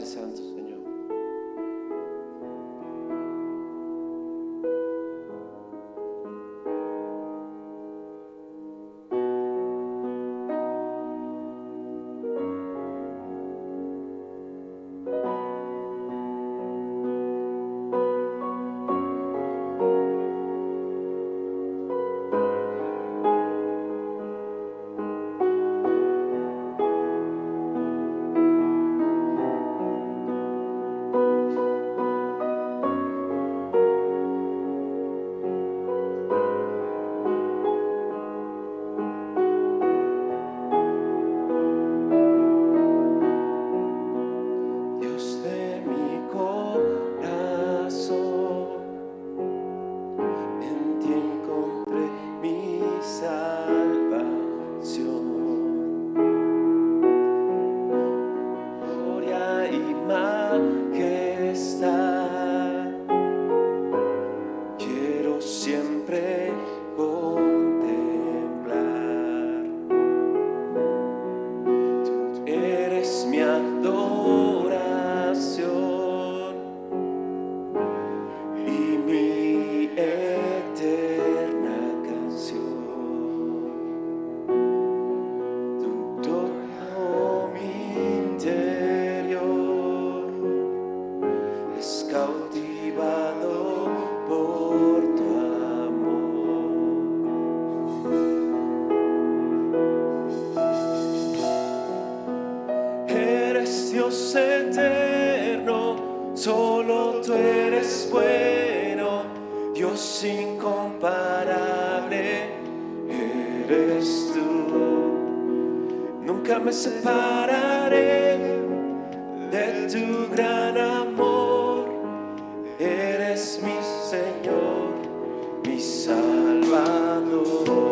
Padre Santo, Señor. Dios eterno, solo tú eres bueno, Dios incomparable eres tú. Nunca me separaré de tu gran amor, eres mi Señor, mi Salvador.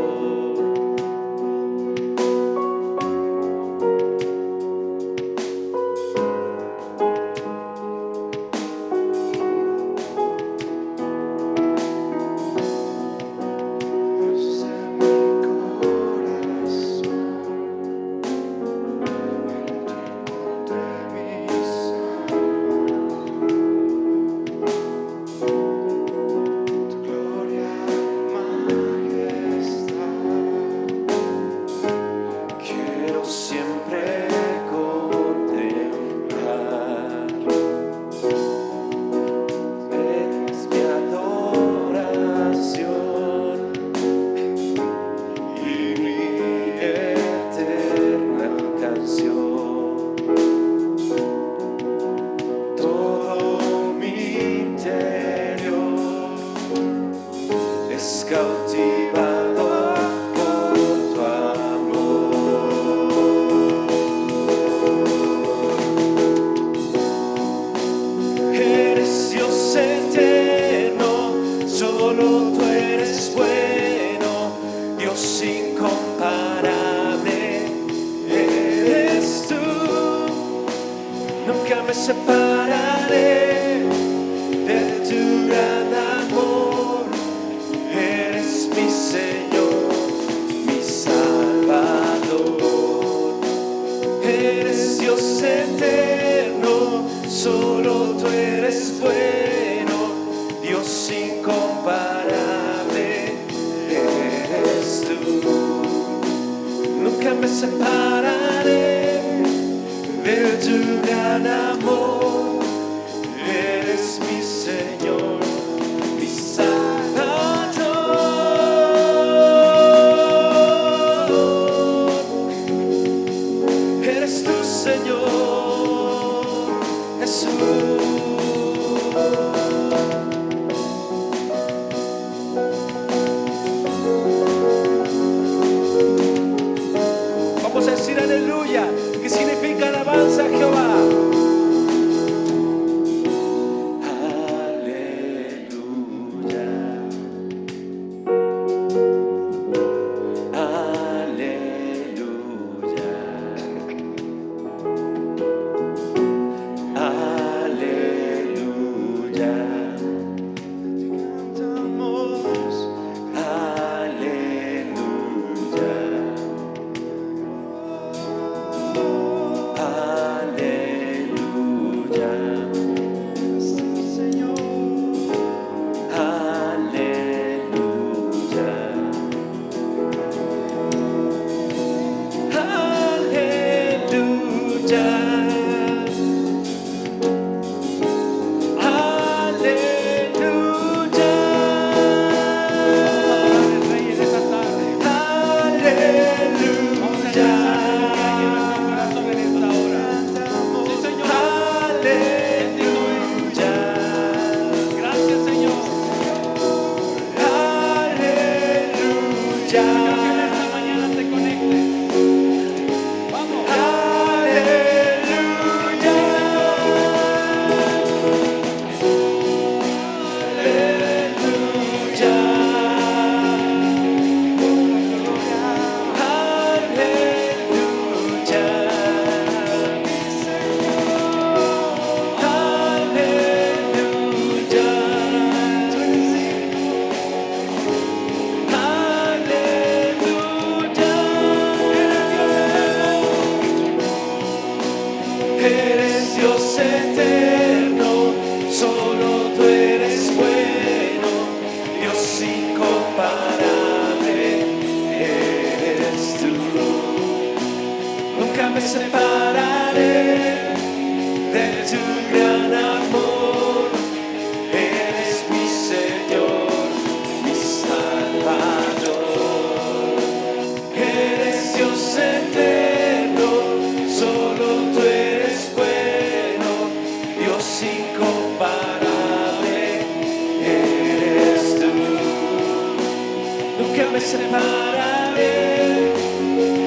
separaré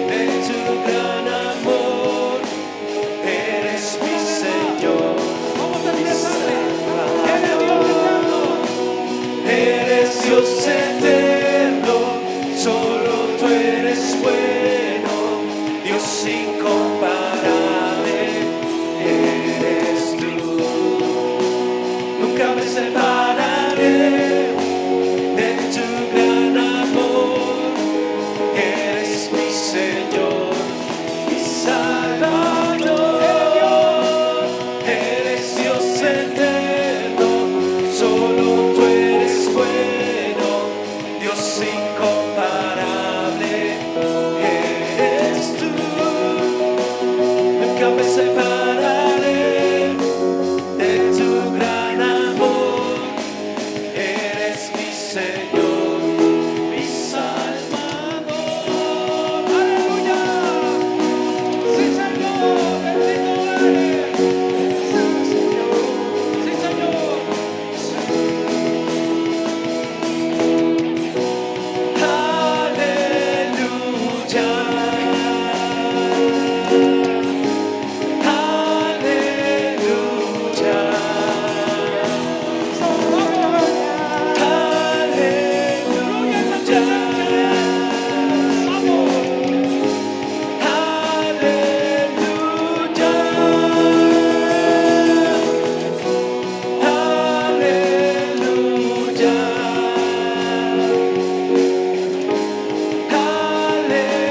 de tu gran amor. Eres mi Señor, mi Salvador. Eres Dios eterno, solo tú eres bueno, Dios incomparable. Eres tú. Nunca me separaré de tu gran amor. Eres mi Señor, mi Salvador. Eres Dios eterno, solo tú eres bueno, Dios incomparable. Eres tú. Nunca me separaré de tu gran amor. Eres mi Señor, mi Salvador. Aleluya. Sí, Señor, bendito eres. Sí, Señor. Sí, Señor.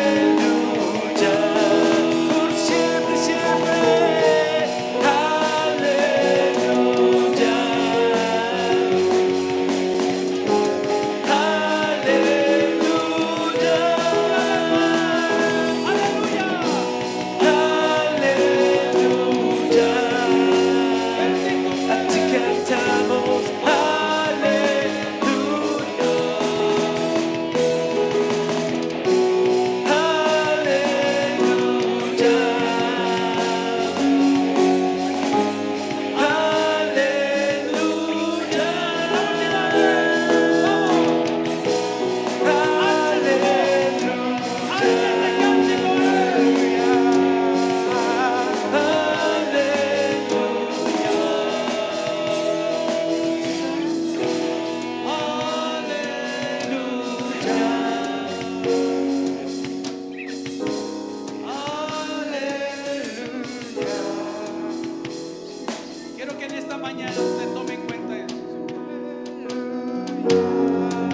Aleluya. Por siempre, siempre. Aleluya. Aleluya. Aleluya. A ti cantamos. Aleluya. Aleluya. Quiero que en esta mañana usted tome en cuenta eso.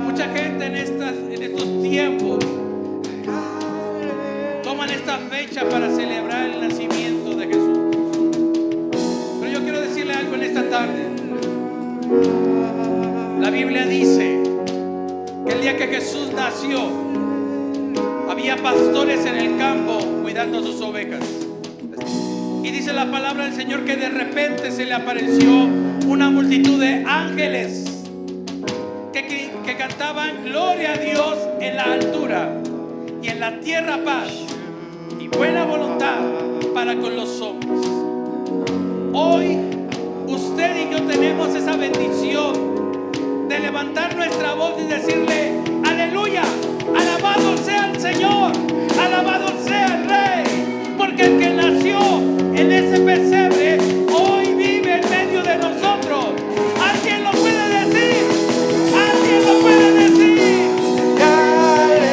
Mucha gente en estos tiempos toman esta fecha para celebrar el nacimiento de Jesús. Pero yo quiero decirle algo en esta tarde. La Biblia dice que el día que Jesús nació, había pastores en el campo cuidando sus ovejas. Y dice la palabra del Señor que de repente se le apareció una multitud de ángeles que cantaban gloria a Dios en la altura y en la tierra paz y buena voluntad para con los hombres. Hoy usted y yo tenemos esa bendición de levantar nuestra voz y decirle aleluya, alabado sea el Señor, alabado sea el Rey, porque el que nació en ese pesebre hoy vive en medio de nosotros. ¿Alguien lo puede decir? ¿Alguien lo puede decir? Aleluya.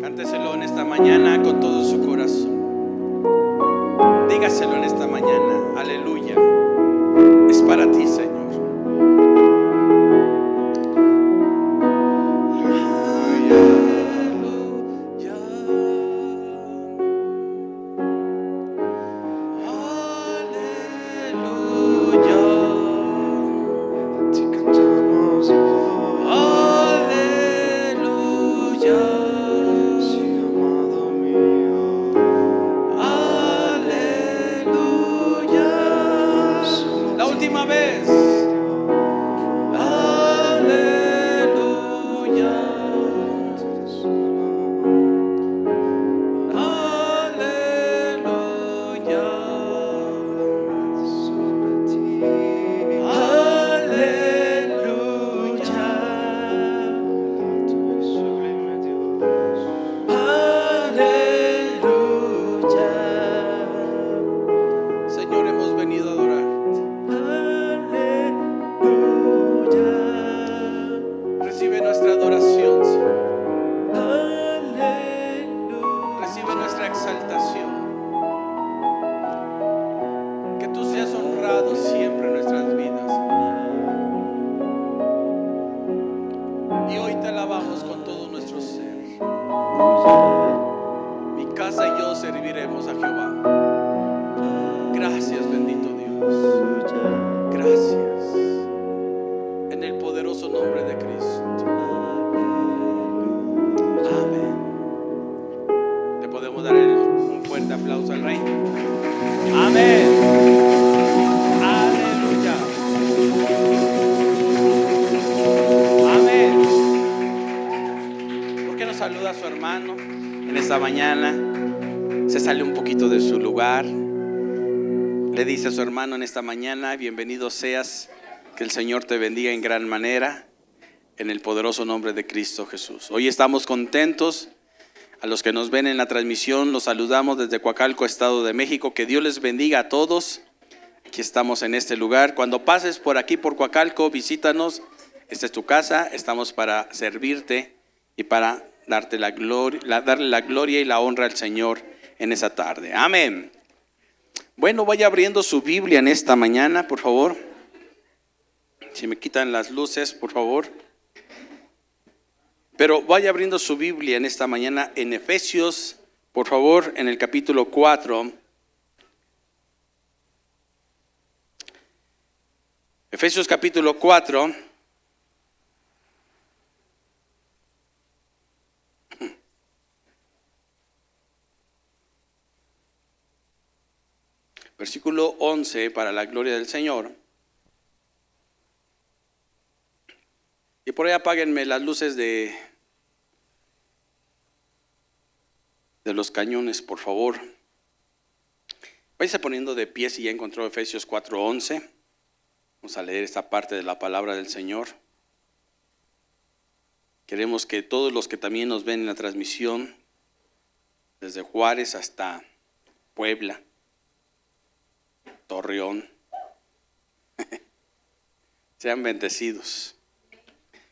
Cánteselo en esta mañana con todo su corazón. Dígaselo en esta mañana. Aleluya. Es para ti, Señor. Le dice a su hermano en esta mañana: bienvenido seas, que el Señor te bendiga en gran manera, en el poderoso nombre de Cristo Jesús. Hoy estamos contentos. A los que nos ven en la transmisión, los saludamos desde Coacalco, Estado de México. Que Dios les bendiga a todos. Aquí estamos en este lugar. Cuando pases por aquí, por Coacalco, visítanos. Esta es tu casa. Estamos para servirte y para darle la gloria y la honra al Señor en esa tarde. Amén. Bueno, vaya abriendo su Biblia en esta mañana, por favor. Si me quitan las luces, por favor. Pero vaya abriendo su Biblia en esta mañana en Efesios, por favor, en el capítulo 4. Efesios capítulo 4. Versículo 11, para la gloria del Señor. Y por ahí apáguenme las luces de los cañones, por favor. Váyase poniendo de pie si ya encontró Efesios 4:11. Vamos a leer esta parte de la palabra del Señor. Queremos que todos los que también nos ven en la transmisión, desde Juárez hasta Puebla, Torreón, sean bendecidos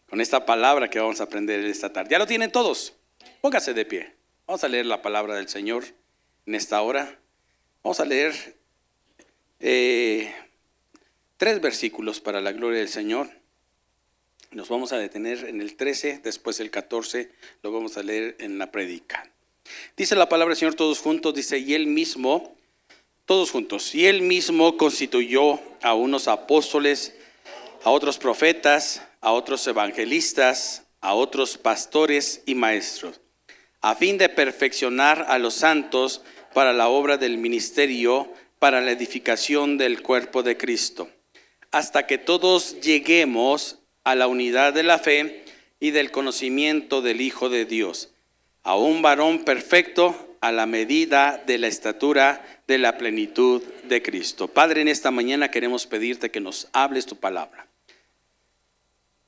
con esta palabra que vamos a aprender esta tarde. ¿Ya lo tienen todos? Póngase de pie. Vamos a leer la palabra del Señor en esta hora. Vamos a leer 3 versículos para la gloria del Señor. Nos vamos a detener en el 13, después el 14, lo vamos a leer en la prédica. Dice la palabra del Señor todos juntos, dice: y Él mismo, todos juntos, y Él mismo constituyó a unos apóstoles, a otros profetas, a otros evangelistas, a otros pastores y maestros, a fin de perfeccionar a los santos para la obra del ministerio, para la edificación del cuerpo de Cristo, hasta que todos lleguemos a la unidad de la fe y del conocimiento del Hijo de Dios, a un varón perfecto, a la medida de la estatura de la plenitud de Cristo. Padre, en esta mañana queremos pedirte que nos hables tu palabra.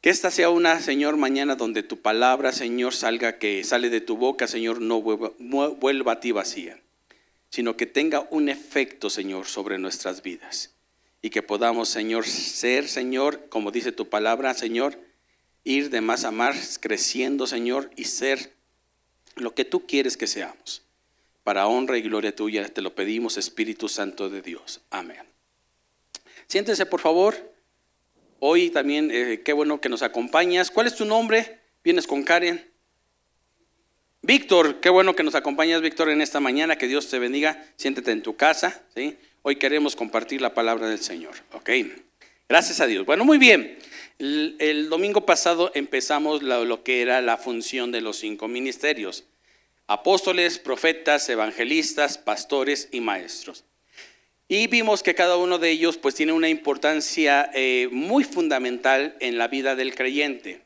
Que esta sea una, Señor, mañana donde tu palabra, Señor, que sale de tu boca, Señor, no vuelva a ti vacía, sino que tenga un efecto, Señor, sobre nuestras vidas. Y que podamos, Señor, ser, Señor, como dice tu palabra, Señor, ir de más a más, creciendo, Señor, y ser lo que tú quieres que seamos. Para honra y gloria tuya te lo pedimos, Espíritu Santo de Dios. Amén. Siéntese, por favor. Hoy también, qué bueno que nos acompañas. ¿Cuál es tu nombre? ¿Vienes con Karen? Víctor, qué bueno que nos acompañas, Víctor, en esta mañana. Que Dios te bendiga. Siéntete en tu casa, ¿sí? Hoy queremos compartir la palabra del Señor. Ok. Gracias a Dios. Bueno, muy bien. El domingo pasado empezamos lo que era la función de los 5 ministerios: apóstoles, profetas, evangelistas, pastores y maestros. Y vimos que cada uno de ellos pues tiene una importancia muy fundamental en la vida del creyente.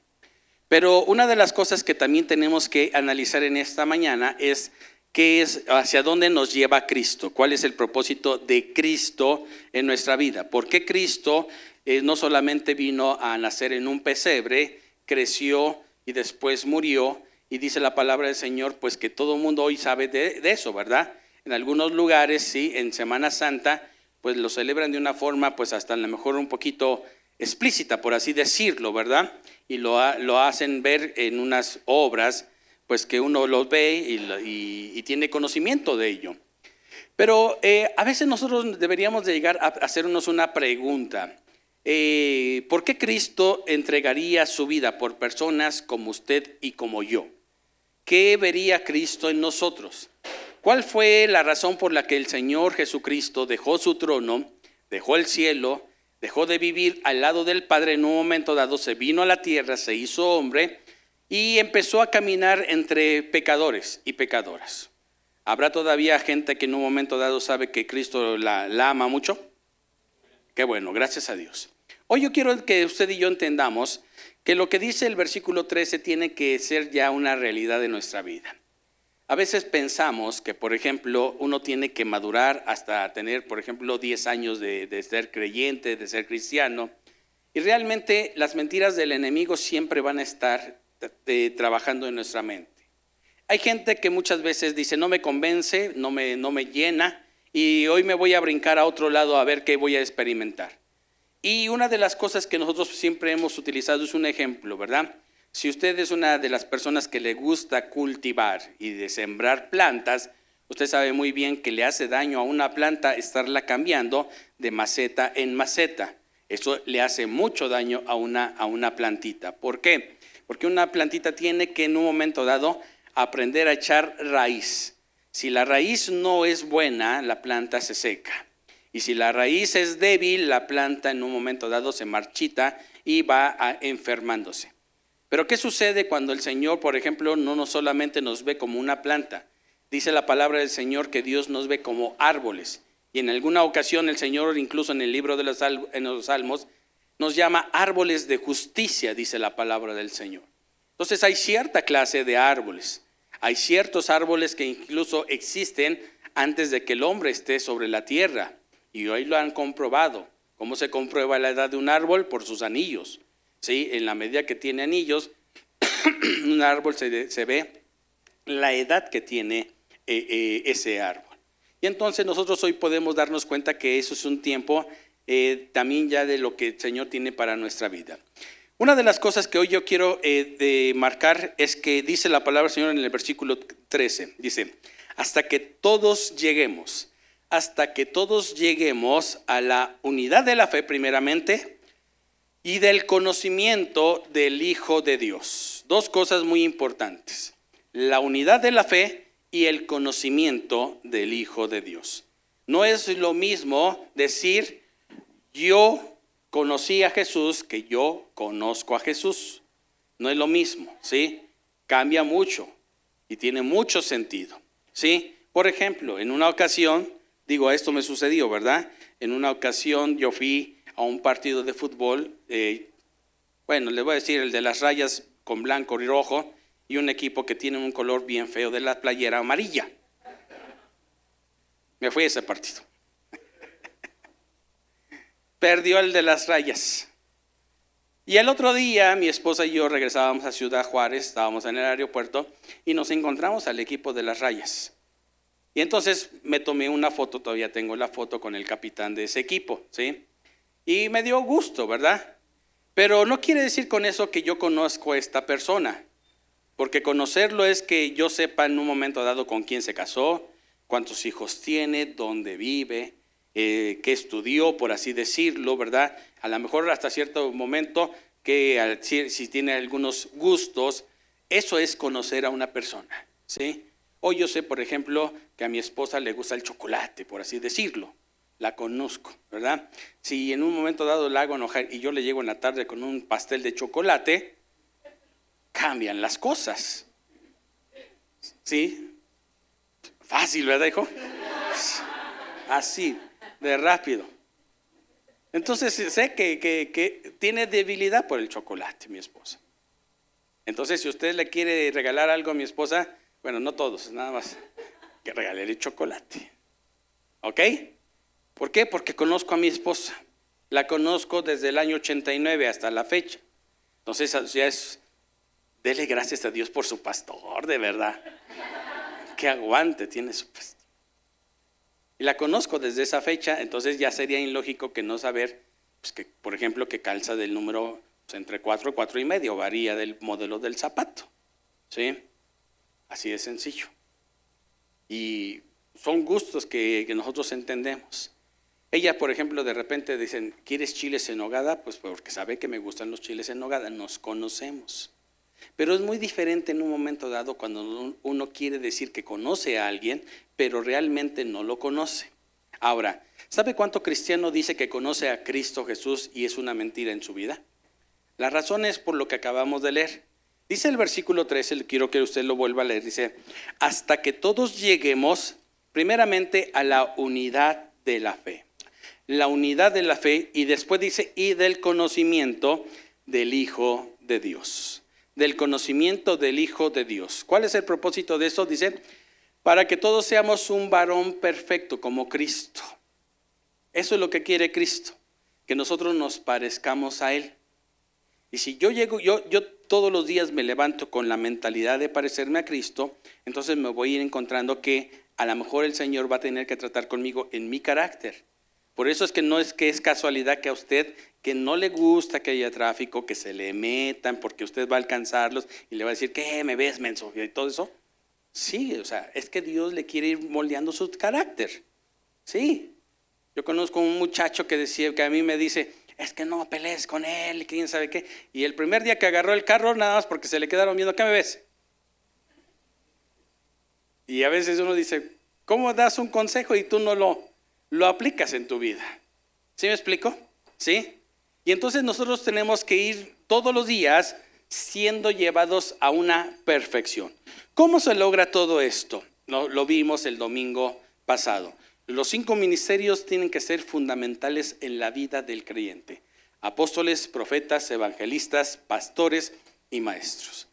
Pero una de las cosas que también tenemos que analizar en esta mañana es qué es, hacia dónde nos lleva Cristo, cuál es el propósito de Cristo en nuestra vida. ¿Por qué Cristo no solamente vino a nacer en un pesebre, creció y después murió? Y dice la palabra del Señor pues que todo el mundo hoy sabe de eso, ¿verdad? En algunos lugares, sí, en Semana Santa, pues lo celebran de una forma, pues hasta a lo mejor un poquito explícita, por así decirlo, ¿verdad? Y lo hacen ver en unas obras, pues que uno los ve y tiene conocimiento de ello. Pero a veces nosotros deberíamos de llegar a hacernos una pregunta. ¿Por qué Cristo entregaría su vida por personas como usted y como yo? ¿Qué vería Cristo en nosotros? ¿Cuál fue la razón por la que el Señor Jesucristo dejó su trono, dejó el cielo, dejó de vivir al lado del Padre en un momento dado, se vino a la tierra, se hizo hombre y empezó a caminar entre pecadores y pecadoras? ¿Habrá todavía gente que en un momento dado sabe que Cristo la ama mucho? Qué bueno, gracias a Dios. Hoy yo quiero que usted y yo entendamos que lo que dice el versículo 13 tiene que ser ya una realidad de nuestra vida. A veces pensamos que, por ejemplo, uno tiene que madurar hasta tener, por ejemplo, 10 años de ser creyente, de ser cristiano. Y realmente las mentiras del enemigo siempre van a estar trabajando en nuestra mente. Hay gente que muchas veces dice, no me convence, no me llena, y hoy me voy a brincar a otro lado a ver qué voy a experimentar. Y una de las cosas que nosotros siempre hemos utilizado es un ejemplo, ¿verdad? Si usted es una de las personas que le gusta cultivar y de sembrar plantas, usted sabe muy bien que le hace daño a una planta estarla cambiando de maceta en maceta. Eso le hace mucho daño a una plantita. ¿Por qué? Porque una plantita tiene que en un momento dado aprender a echar raíz. Si la raíz no es buena, la planta se seca. Y si la raíz es débil, la planta en un momento dado se marchita y va enfermándose. Pero ¿qué sucede cuando el Señor, por ejemplo, no solamente nos ve como una planta? Dice la palabra del Señor que Dios nos ve como árboles. Y en alguna ocasión el Señor, incluso en el libro de los Salmos, nos llama árboles de justicia, dice la palabra del Señor. Entonces hay cierta clase de árboles. Hay ciertos árboles que incluso existen antes de que el hombre esté sobre la tierra. Y hoy lo han comprobado. ¿Cómo se comprueba la edad de un árbol? Por sus anillos. ¿Sí? En la medida que tiene anillos, un árbol se ve la edad que tiene ese árbol. Y entonces nosotros hoy podemos darnos cuenta que eso es un tiempo también ya de lo que el Señor tiene para nuestra vida. Una de las cosas que hoy yo quiero marcar es que dice la palabra del Señor en el versículo 13. Dice, hasta que todos lleguemos a la unidad de la fe primeramente, y del conocimiento del Hijo de Dios. 2 cosas muy importantes: la unidad de la fe y el conocimiento del Hijo de Dios. No es lo mismo decir yo conocí a Jesús que yo conozco a Jesús. No es lo mismo, ¿sí? Cambia mucho y tiene mucho sentido, ¿sí? Por ejemplo, en una ocasión, esto me sucedió, ¿verdad? En una ocasión yo fui a un partido de fútbol, les voy a decir el de las rayas con blanco y rojo, y un equipo que tiene un color bien feo de la playera amarilla. Me fui a ese partido. Perdió el de las rayas. Y el otro día mi esposa y yo regresábamos a Ciudad Juárez, estábamos en el aeropuerto y nos encontramos al equipo de las rayas. Y entonces me tomé una foto, todavía tengo la foto con el capitán de ese equipo, ¿sí? Y me dio gusto, ¿verdad? Pero no quiere decir con eso que yo conozco a esta persona. Porque conocerlo es que yo sepa en un momento dado con quién se casó, cuántos hijos tiene, dónde vive, qué estudió, por así decirlo, ¿verdad? A lo mejor hasta cierto momento que si tiene algunos gustos, eso es conocer a una persona, ¿sí? O yo sé, por ejemplo, que a mi esposa le gusta el chocolate, por así decirlo. La conozco, ¿verdad? Si en un momento dado la hago enojar y yo le llego en la tarde con un pastel de chocolate, cambian las cosas. ¿Sí? Fácil, ¿verdad, hijo? Así, de rápido. Entonces sé que tiene debilidad por el chocolate, mi esposa. Entonces, si usted le quiere regalar algo a mi esposa, bueno, no todos, nada más que regalarle chocolate. ¿Ok? ¿Por qué? Porque conozco a mi esposa. La conozco desde el año 89 hasta la fecha. Entonces, ya es, dele gracias a Dios por su pastor, de verdad. Qué aguante tiene su pastor. Y la conozco desde esa fecha, entonces ya sería ilógico que no saber, pues que, por ejemplo, que calza del número pues, entre 4 y 4 y medio, varía del modelo del zapato. ¿Sí? Así de sencillo. Y son gustos que nosotros entendemos. Ella, por ejemplo, de repente dicen, ¿quieres chiles en nogada? Pues porque sabe que me gustan los chiles en nogada, nos conocemos. Pero es muy diferente en un momento dado cuando uno quiere decir que conoce a alguien, pero realmente no lo conoce. Ahora, ¿sabe cuánto cristiano dice que conoce a Cristo Jesús y es una mentira en su vida? La razón es por lo que acabamos de leer. Dice el versículo 13, quiero que usted lo vuelva a leer, dice, hasta que todos lleguemos primeramente a la unidad de la fe. La unidad de la fe, y después dice, y del conocimiento del Hijo de Dios. Del conocimiento del Hijo de Dios. ¿Cuál es el propósito de eso? Dice, para que todos seamos un varón perfecto como Cristo. Eso es lo que quiere Cristo, que nosotros nos parezcamos a Él. Y si yo todos los días me levanto con la mentalidad de parecerme a Cristo, entonces me voy a ir encontrando que a lo mejor el Señor va a tener que tratar conmigo en mi carácter. Por eso es que es casualidad que a usted que no le gusta que haya tráfico, que se le metan porque usted va a alcanzarlos y le va a decir, ¿qué me ves, menso? Y todo eso. Sí, o sea, es que Dios le quiere ir moldeando su carácter. Sí. Yo conozco un muchacho que a mí me dice, es que no pelees con él, quién sabe qué. Y el primer día que agarró el carro, nada más porque se le quedaron viendo, ¿qué me ves? Y a veces uno dice, ¿cómo das un consejo y tú no lo aplicas en tu vida? ¿Sí me explico? ¿Sí? Y entonces nosotros tenemos que ir todos los días siendo llevados a una perfección. ¿Cómo se logra todo esto? Lo vimos el domingo pasado. Los 5 ministerios tienen que ser fundamentales en la vida del creyente. Apóstoles, profetas, evangelistas, pastores y maestros.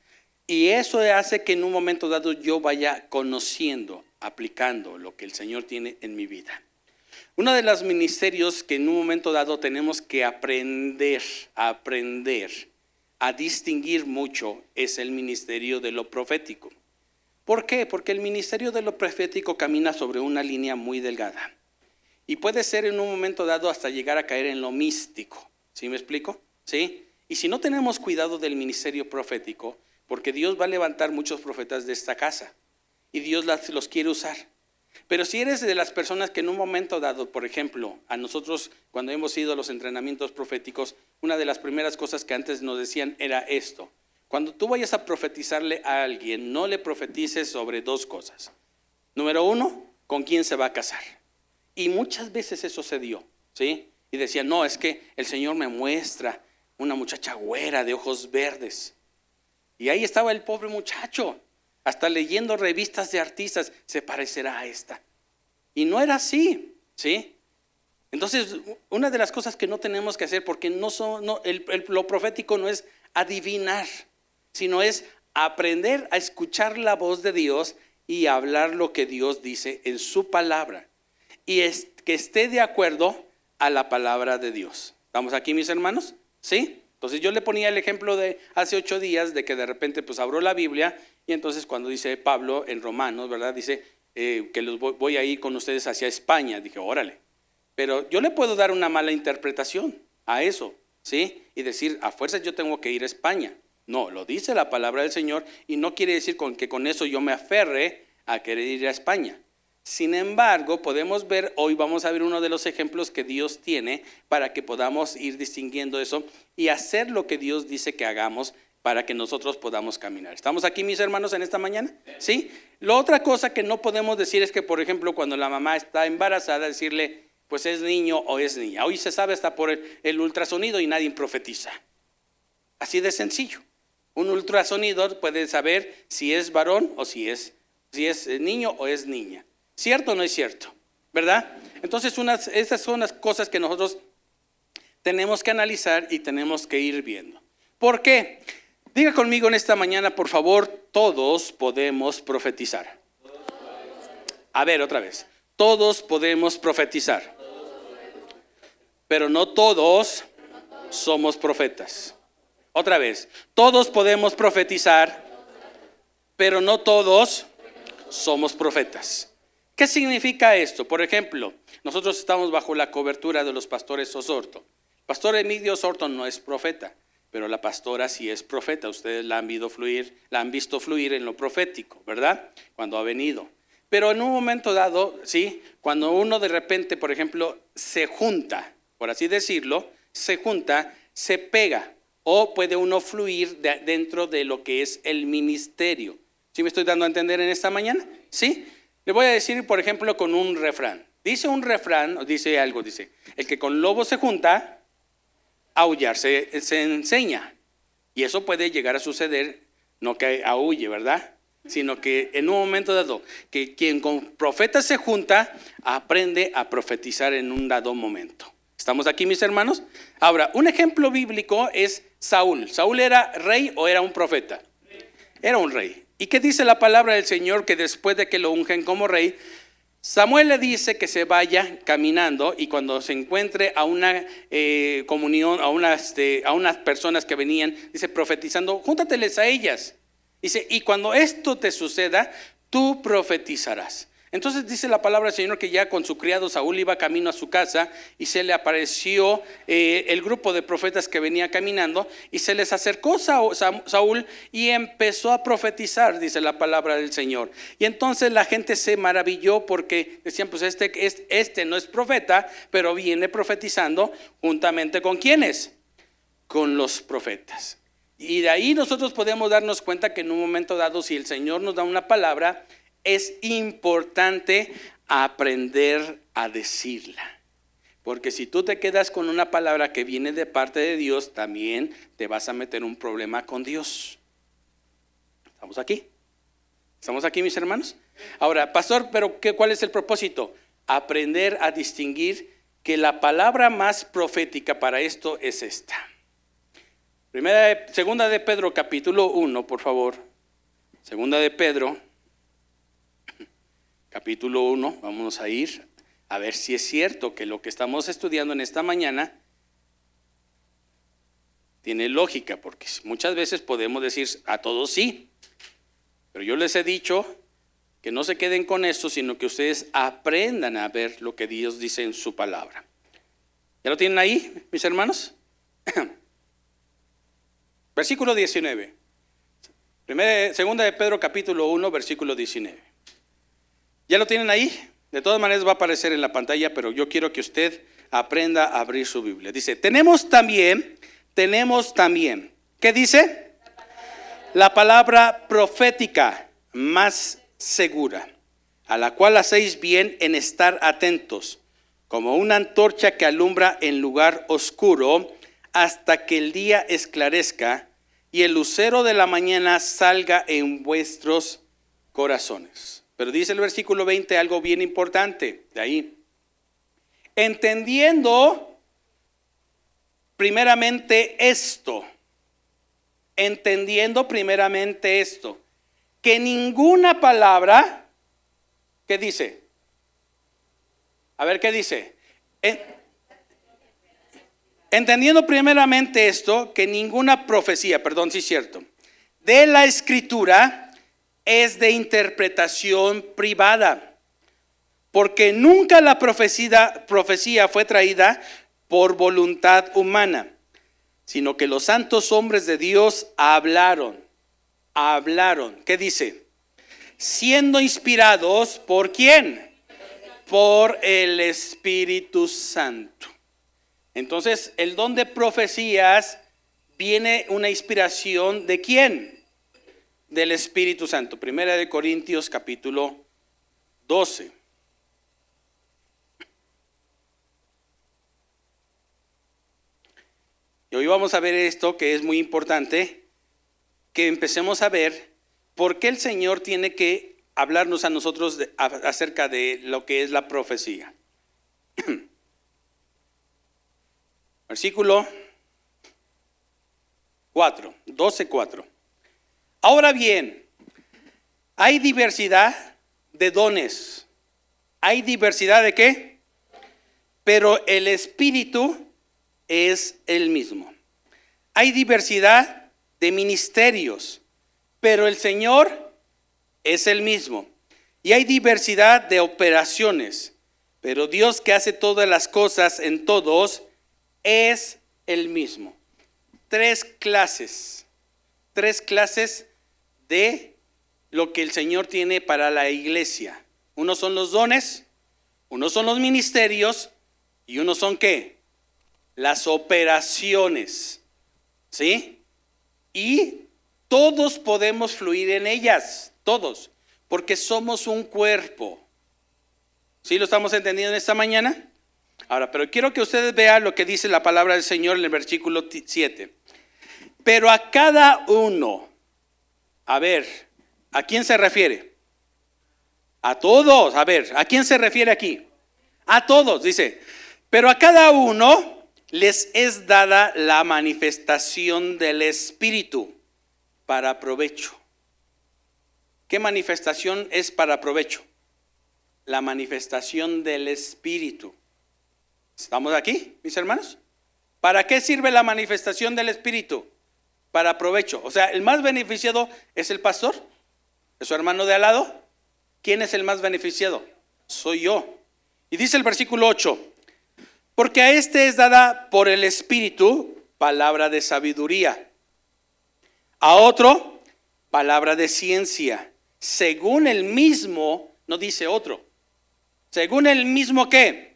Y eso hace que en un momento dado yo vaya conociendo, aplicando lo que el Señor tiene en mi vida. Uno de los ministerios que en un momento dado tenemos que aprender a distinguir mucho es el ministerio de lo profético. ¿Por qué? Porque el ministerio de lo profético camina sobre una línea muy delgada y puede ser en un momento dado hasta llegar a caer en lo místico. ¿Sí me explico? ¿Sí? Y si no tenemos cuidado del ministerio profético, porque Dios va a levantar muchos profetas de esta casa y Dios los quiere usar. Pero si eres de las personas que en un momento dado, por ejemplo, a nosotros cuando hemos ido a los entrenamientos proféticos, una de las primeras cosas que antes nos decían era esto: cuando tú vayas a profetizarle a alguien, no le profetices sobre 2 cosas. Número 1, ¿con quién se va a casar? Y muchas veces eso se dio, ¿sí? Y decían, no, es que el Señor me muestra una muchacha güera de ojos verdes. Y ahí estaba el pobre muchacho, hasta leyendo revistas de artistas, se parecerá a esta. Y no era así, ¿sí? Entonces, una de las cosas que no tenemos que hacer, porque lo profético no es adivinar, sino es aprender a escuchar la voz de Dios y hablar lo que Dios dice en su palabra. Y que esté de acuerdo a la palabra de Dios. ¿Estamos aquí, mis hermanos? ¿Sí? Entonces yo le ponía el ejemplo de hace 8 días de que de repente pues abro la Biblia y entonces cuando dice Pablo en Romanos, ¿verdad? Dice que voy a ir con ustedes hacia España. Dije, órale. Pero yo le puedo dar una mala interpretación a eso, ¿sí? Y decir, a fuerzas yo tengo que ir a España. No, lo dice la palabra del Señor y no quiere decir que con eso yo me aferre a querer ir a España. Sin embargo, podemos ver, hoy vamos a ver uno de los ejemplos que Dios tiene para que podamos ir distinguiendo eso y hacer lo que Dios dice que hagamos para que nosotros podamos caminar. ¿Estamos aquí, mis hermanos, en esta mañana? ¿Sí? La otra cosa que no podemos decir es que, por ejemplo, cuando la mamá está embarazada, decirle, pues es niño o es niña. Hoy se sabe hasta por el ultrasonido y nadie profetiza. Así de sencillo. Un ultrasonido puede saber si es varón o si es niño o es niña. ¿Cierto o no es cierto? ¿Verdad? Entonces esas son las cosas que nosotros tenemos que analizar y tenemos que ir viendo. ¿Por qué? Diga conmigo en esta mañana, por favor, todos podemos profetizar. A ver, otra vez. Todos podemos profetizar. Pero no todos somos profetas. Otra vez. Todos podemos profetizar, pero no todos somos profetas. ¿Qué significa esto? Por ejemplo, nosotros estamos bajo la cobertura de los pastores Osorto. El pastor Emilio Osorto no es profeta, pero la pastora sí es profeta. Ustedes la han visto fluir en lo profético, ¿verdad? Cuando ha venido. Pero en un momento dado, ¿sí? Cuando uno de repente, por ejemplo, se junta, por así decirlo, se pega, o puede uno fluir dentro de lo que es el ministerio. ¿Sí me estoy dando a entender en esta mañana? ¿Sí? Le voy a decir, por ejemplo, con un refrán. Dice un refrán, dice algo, dice, el que con lobo se junta, aullar se enseña. Y eso puede llegar a suceder, no que aúlle, ¿verdad? Sino que en un momento dado, que quien con profetas se junta, aprende a profetizar en un dado momento. ¿Estamos aquí, mis hermanos? Ahora, un ejemplo bíblico es Saúl. ¿Saúl era rey o era un profeta? Era un rey. ¿Y qué dice la palabra del Señor? Que después de que lo ungen como rey, Samuel le dice que se vaya caminando y cuando se encuentre a una comunión, a unas personas que venían, dice, profetizando, júntateles a ellas. Dice, y cuando esto te suceda, tú profetizarás. Entonces dice la palabra del Señor que ya con su criado Saúl iba camino a su casa y se le apareció el grupo de profetas que venía caminando y se les acercó Saúl y empezó a profetizar, dice la palabra del Señor. Y entonces la gente se maravilló porque decían, pues este no es profeta, pero viene profetizando juntamente con ¿quiénes? Con los profetas. Y de ahí nosotros podemos darnos cuenta que en un momento dado, si el Señor nos da una palabra, es importante aprender a decirla. Porque si tú te quedas con una palabra que viene de parte de Dios, también te vas a meter un problema con Dios. ¿Estamos aquí? ¿Estamos aquí, mis hermanos? Ahora, pastor, ¿pero cuál es el propósito? Aprender a distinguir que la palabra más profética para esto es esta. Segunda de Pedro, capítulo 1, por favor. Segunda de Pedro, capítulo 1, vamos a ir a ver si es cierto que lo que estamos estudiando en esta mañana tiene lógica, porque muchas veces podemos decir a todos sí, pero yo les he dicho que no se queden con esto, sino que ustedes aprendan a ver lo que Dios dice en su palabra. ¿Ya lo tienen ahí, mis hermanos? Versículo 19. Segunda de Pedro, capítulo 1, versículo 19. ¿Ya lo tienen ahí? De todas maneras va a aparecer en la pantalla, pero yo quiero que usted aprenda a abrir su Biblia. Dice, tenemos también, ¿qué dice? La palabra profética más segura, a la cual hacéis bien en estar atentos, como una antorcha que alumbra en lugar oscuro, hasta que el día esclarezca y el lucero de la mañana salga en vuestros corazones. Pero dice el versículo 20 algo bien importante de ahí. Entendiendo primeramente esto, que ninguna palabra, ¿qué dice? A ver, ¿qué dice? Entendiendo primeramente esto, que ninguna profecía, de la Escritura es de interpretación privada, porque nunca la profecía fue traída por voluntad humana, sino que los santos hombres de Dios hablaron. ¿Qué dice? Siendo inspirados, ¿por quién? Por el Espíritu Santo. Entonces, el don de profecías viene una inspiración ¿de quién? Del Espíritu Santo. Primera de Corintios capítulo 12. Y hoy vamos a ver esto que es muy importante, que empecemos a ver por qué el Señor tiene que hablarnos a nosotros acerca de lo que es la profecía. Versículo 4, 12:4. Ahora bien, hay diversidad de dones. ¿Hay diversidad de qué? Pero el Espíritu es el mismo. Hay diversidad de ministerios, pero el Señor es el mismo. Y hay diversidad de operaciones, pero Dios que hace todas las cosas en todos es el mismo. Tres clases de lo que el Señor tiene para la iglesia. Unos son los dones, unos son los ministerios y unos son ¿qué? Las operaciones. ¿Sí? Y todos podemos fluir en ellas, todos, porque somos un cuerpo. ¿Sí lo estamos entendiendo en esta mañana? Ahora, pero quiero que ustedes vean lo que dice la palabra del Señor en el versículo 7. Pero a cada uno, a ver, ¿a quién se refiere? A todos, a ver, ¿a quién se refiere aquí? A todos, dice, pero a cada uno les es dada la manifestación del Espíritu para provecho. ¿Qué manifestación es para provecho? La manifestación del Espíritu. ¿Estamos aquí, mis hermanos? ¿Para qué sirve la manifestación del Espíritu? Para provecho. O sea, el más beneficiado es el pastor, es su hermano de al lado. ¿Quién es el más beneficiado? Soy yo. Y dice el versículo 8, porque a este es dada por el Espíritu palabra de sabiduría, a otro palabra de ciencia, según el mismo, no dice otro, según el mismo ¿qué?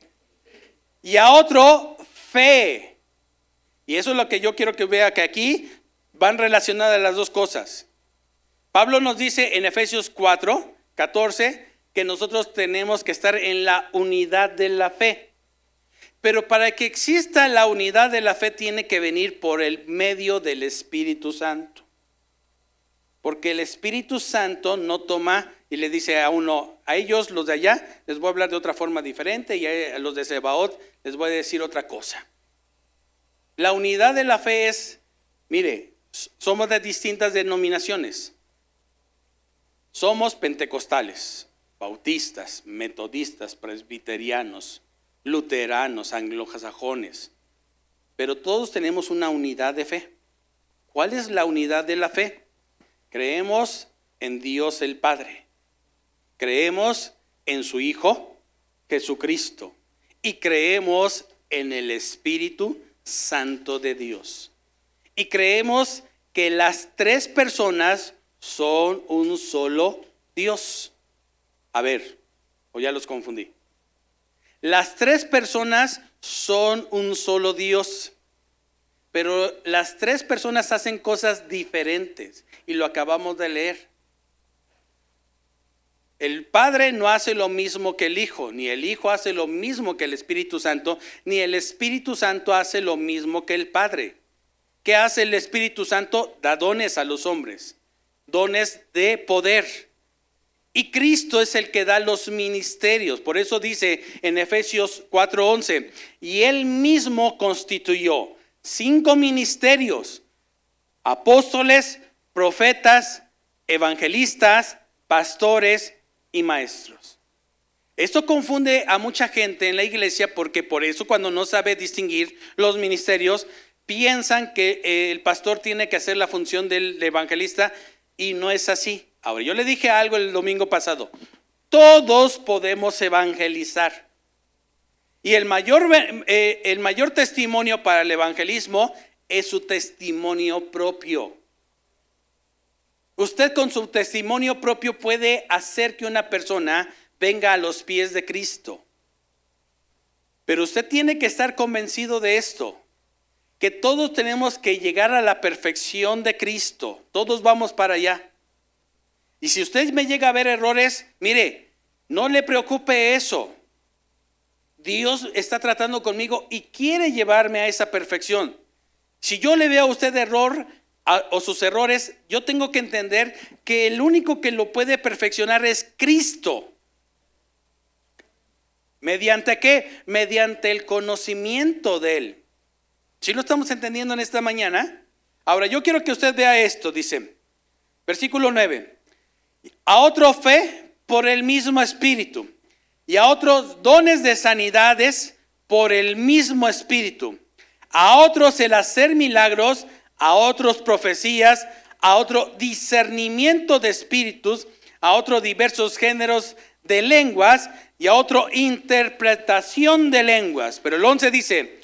Y a otro fe. Y eso es lo que yo quiero que vea, que aquí van relacionadas las dos cosas. Pablo nos dice en Efesios 4:14 que nosotros tenemos que estar en la unidad de la fe. Pero para que exista la unidad de la fe tiene que venir por el medio del Espíritu Santo. Porque el Espíritu Santo no toma y le dice a uno, a ellos los de allá les voy a hablar de otra forma diferente y a los de Sebaot les voy a decir otra cosa. La unidad de la fe es, mire, somos de distintas denominaciones. Somos pentecostales, bautistas, metodistas, presbiterianos, luteranos, anglosajones, pero todos tenemos una unidad de fe. ¿Cuál es la unidad de la fe? Creemos en Dios el Padre, creemos en su Hijo Jesucristo y creemos en el Espíritu Santo de Dios. Y creemos que las tres personas son un solo Dios. A ver, o ya los confundí. Las tres personas son un solo Dios, pero las tres personas hacen cosas diferentes y lo acabamos de leer. El Padre no hace lo mismo que el Hijo, ni el Hijo hace lo mismo que el Espíritu Santo, ni el Espíritu Santo hace lo mismo que el Padre. ¿Qué hace el Espíritu Santo? Da dones a los hombres, dones de poder. Y Cristo es el que da los ministerios. Por eso dice en Efesios 4:11, y Él mismo constituyó 5 ministerios: apóstoles, profetas, evangelistas, pastores y maestros. Esto confunde a mucha gente en la iglesia, porque por eso cuando no sabe distinguir los ministerios, piensan que el pastor tiene que hacer la función del evangelista y no es así. Ahora, yo le dije algo el domingo pasado. Todos podemos evangelizar. Y el mayor testimonio para el evangelismo es su testimonio propio. Usted con su testimonio propio puede hacer que una persona venga a los pies de Cristo. Pero usted tiene que estar convencido de esto, que todos tenemos que llegar a la perfección de Cristo. Todos vamos para allá. Y si usted me llega a ver errores, mire, no le preocupe eso. Dios está tratando conmigo y quiere llevarme a esa perfección. Si yo le veo a usted error o sus errores, yo tengo que entender que el único que lo puede perfeccionar es Cristo. ¿Mediante qué? Mediante el conocimiento de Él. ¿Sí lo estamos entendiendo en esta mañana? Ahora yo quiero que usted vea esto, dice, versículo 9. A otro fe por el mismo Espíritu, y a otros dones de sanidades por el mismo Espíritu, a otros el hacer milagros, a otros profecías, a otro discernimiento de espíritus, a otros diversos géneros de lenguas y a otro interpretación de lenguas. Pero el 11 dice,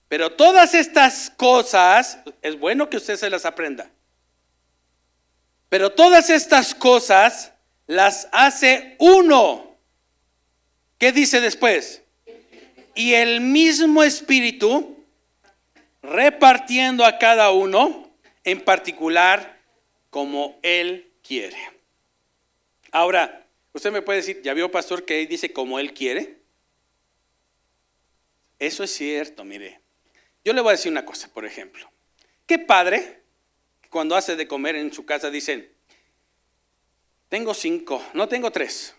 pero todas estas cosas, es bueno que usted se las aprenda, pero todas estas cosas las hace uno. ¿Qué dice después? Y el mismo Espíritu, repartiendo a cada uno en particular como Él quiere. Ahora, usted me puede decir, ¿ya vio, pastor, que dice como Él quiere? Eso es cierto, mire. Yo le voy a decir una cosa, por ejemplo. ¿Qué padre, cuando hace de comer en su casa, dicen, tengo 5, no tengo 3,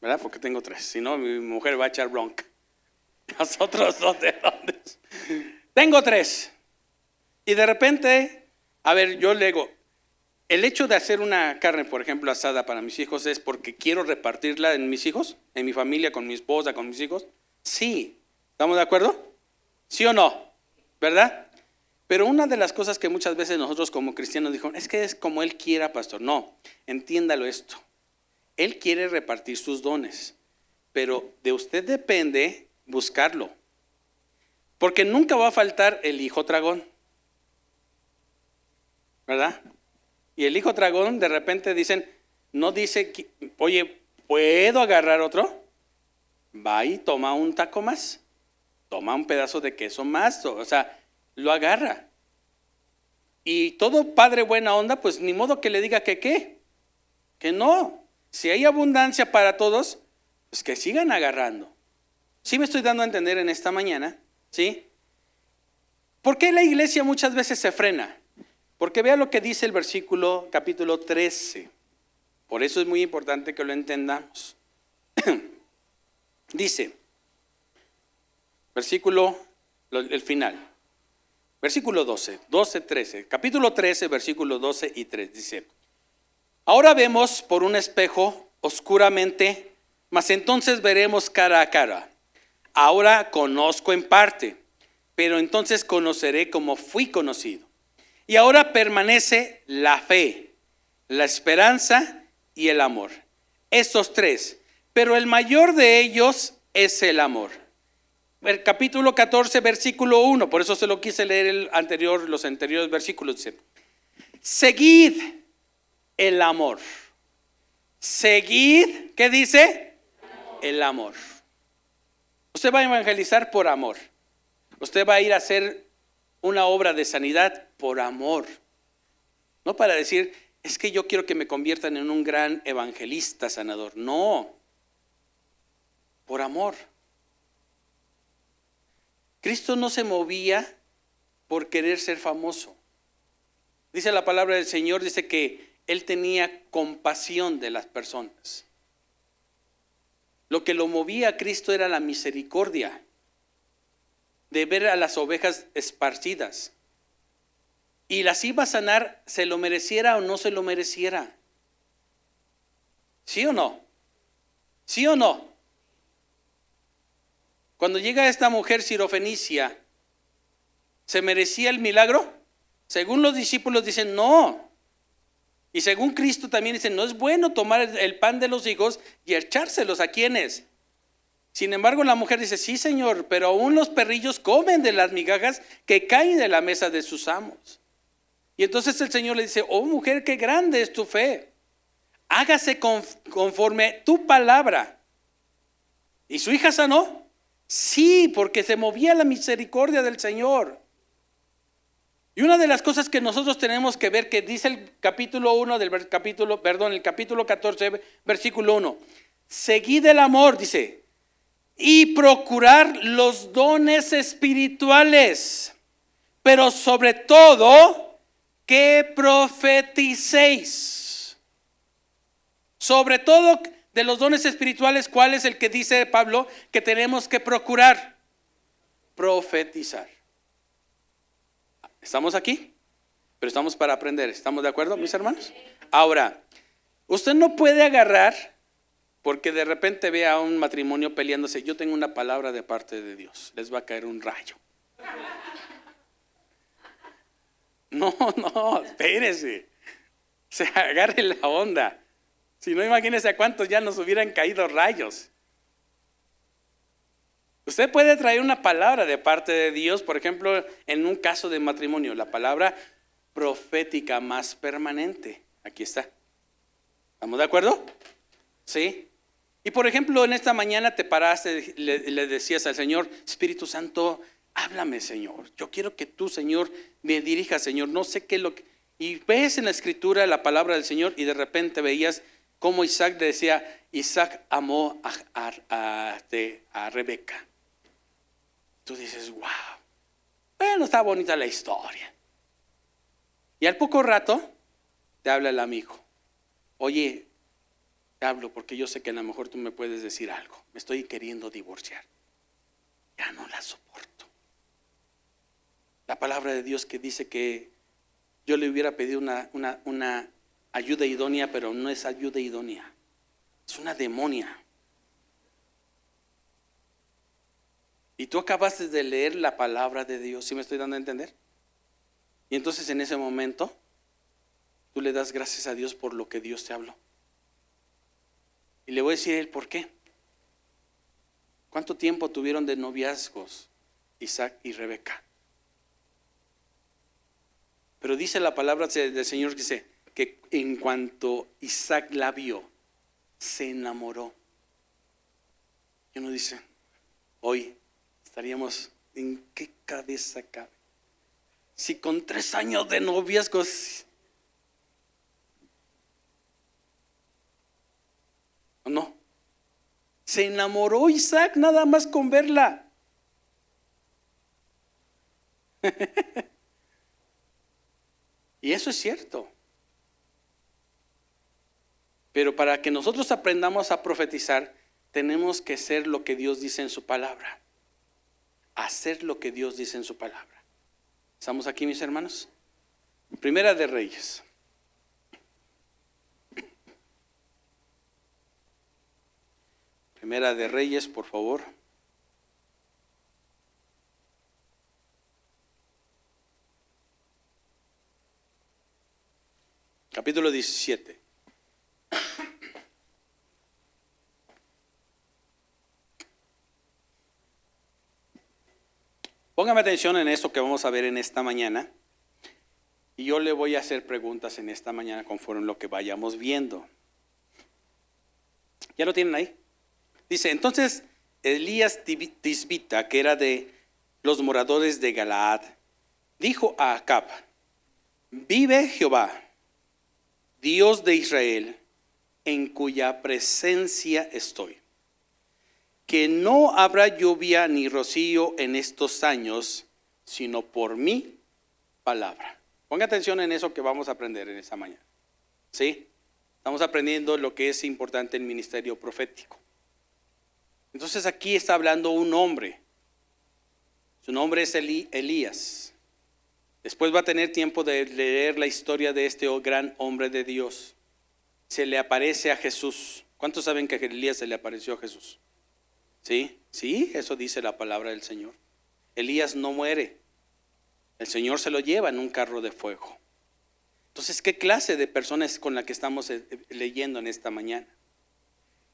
¿verdad? Porque tengo 3, si no mi mujer va a echar bronca. Nosotros dos de dónde. Tengo 3. Y de repente, a ver, yo le digo, el hecho de hacer una carne, por ejemplo, asada para mis hijos es porque quiero repartirla en mis hijos, en mi familia, con mi esposa, con mis hijos. Sí, ¿estamos de acuerdo? ¿Sí o no? ¿Verdad? Pero una de las cosas que muchas veces nosotros como cristianos dijimos, es que es como Él quiera, pastor. No, entiéndalo esto. Él quiere repartir sus dones, pero de usted depende buscarlo. Porque nunca va a faltar el hijo dragón, ¿verdad? Y el hijo dragón de repente dicen, no dice, oye, ¿puedo agarrar otro? Va y toma un taco más, toma un pedazo de queso más, o sea, lo agarra. Y todo padre buena onda, pues ni modo que le diga que qué, que no. Si hay abundancia para todos, pues que sigan agarrando. ¿Sí me estoy dando a entender en esta mañana? ¿Sí? ¿Por qué la iglesia muchas veces se frena? Porque vea lo que dice el versículo capítulo 13. Por eso es muy importante que lo entendamos. Dice, versículo, el final, versículo 12, 13, capítulo 13, versículo 12 y 3, dice, ahora vemos por un espejo oscuramente, mas entonces veremos cara a cara. Ahora conozco en parte, pero entonces conoceré como fui conocido. Y ahora permanece la fe, la esperanza y el amor. Estos 3, pero el mayor de ellos es el amor. El capítulo 14, versículo 1, por eso se lo quise leer los anteriores versículos. Dice, seguid el amor. Seguid, ¿qué dice? El amor. Usted va a evangelizar por amor. Usted va a ir a hacer una obra de sanidad por amor. No para decir, es que yo quiero que me conviertan en un gran evangelista sanador. No, por amor. Cristo no se movía por querer ser famoso. Dice la palabra del Señor, dice que Él tenía compasión de las personas. Lo que lo movía a Cristo era la misericordia de ver a las ovejas esparcidas. Y las iba a sanar, se lo mereciera o no se lo mereciera. ¿Sí o no? ¿Sí o no? Cuando llega esta mujer sirofenicia, ¿se merecía el milagro? Según los discípulos dicen no. Y según Cristo también dicen, no es bueno tomar el pan de los hijos y echárselos a quienes. Sin embargo, la mujer dice, sí, Señor, pero aún los perrillos comen de las migajas que caen de la mesa de sus amos. Y entonces el Señor le dice, oh mujer, qué grande es tu fe. Hágase conforme tu palabra. ¿Y su hija sanó? Sí, porque se movía la misericordia del Señor. Y una de las cosas que nosotros tenemos que ver, que dice el capítulo 1 del capítulo, el capítulo 14, versículo 1. Seguid el amor, dice, y procurar los dones espirituales, pero sobre todo que profeticéis. Sobre todo de los dones espirituales, ¿cuál es el que dice Pablo que tenemos que procurar? Profetizar. ¿Estamos aquí? Pero estamos para aprender. ¿Estamos de acuerdo, mis hermanos? Ahora, usted no puede agarrar porque de repente ve a un matrimonio peleándose. Yo tengo una palabra de parte de Dios. Les va a caer un rayo. No, espérese. Se agarre la onda. Si no, imagínese a cuántos ya nos hubieran caído rayos. Usted puede traer una palabra de parte de Dios, por ejemplo, en un caso de matrimonio, la palabra profética más permanente. Aquí está. ¿Estamos de acuerdo? Sí. Y por ejemplo, en esta mañana te paraste, le decías al Señor, Espíritu Santo, háblame, Señor. Yo quiero que tú, Señor, me dirijas, Señor. No sé qué es lo que... Y ves en la escritura la palabra del Señor y de repente veías cómo Isaac le decía, Isaac amó a Rebeca. Tú dices, wow, bueno, está bonita la historia. Y al poco rato te habla el amigo. Oye, te hablo porque yo sé que a lo mejor tú me puedes decir algo. Me estoy queriendo divorciar. Ya no la soporto. La palabra de Dios que dice que yo le hubiera pedido una ayuda idónea, pero no es ayuda idónea. Es una demonia. Y tú acabaste de leer la palabra de Dios. ¿Sí me estoy dando a entender? Y entonces en ese momento tú le das gracias a Dios por lo que Dios te habló. Y le voy a decir el por qué. ¿Cuánto tiempo tuvieron de noviazgos Isaac y Rebeca? Pero dice la palabra del Señor que dice que en cuanto Isaac la vio, se enamoró. Y uno dice, hoy estaríamos, ¿en qué cabeza cabe? Si con 3 años de noviazgos, no, se enamoró Isaac nada más con verla. Y eso es cierto. Pero para que nosotros aprendamos a profetizar, tenemos que ser lo que Dios dice en su palabra. Hacer lo que Dios dice en su palabra. ¿Estamos aquí, mis hermanos? Primera de Reyes. Primera de Reyes, por favor. Capítulo 17. Póngame atención en esto que vamos a ver en esta mañana. Y yo le voy a hacer preguntas en esta mañana conforme lo que vayamos viendo. ¿Ya lo tienen ahí? Dice, entonces Elías Tisbita, que era de los moradores de Galaad, dijo a Acab, vive Jehová, Dios de Israel, en cuya presencia estoy, que no habrá lluvia ni rocío en estos años, sino por mi palabra. Ponga atención en eso que vamos a aprender en esta mañana. ¿Sí? Estamos aprendiendo lo que es importante el ministerio profético. Entonces aquí está hablando un hombre. Su nombre es Elías. Después va a tener tiempo de leer la historia de este gran hombre de Dios. Se le aparece a Jesús. ¿Cuántos saben que a Elías se le apareció a Jesús? ¿Sí? Sí, eso dice la palabra del Señor. Elías no muere. El Señor se lo lleva en un carro de fuego. Entonces, ¿qué clase de persona es con la que estamos leyendo en esta mañana?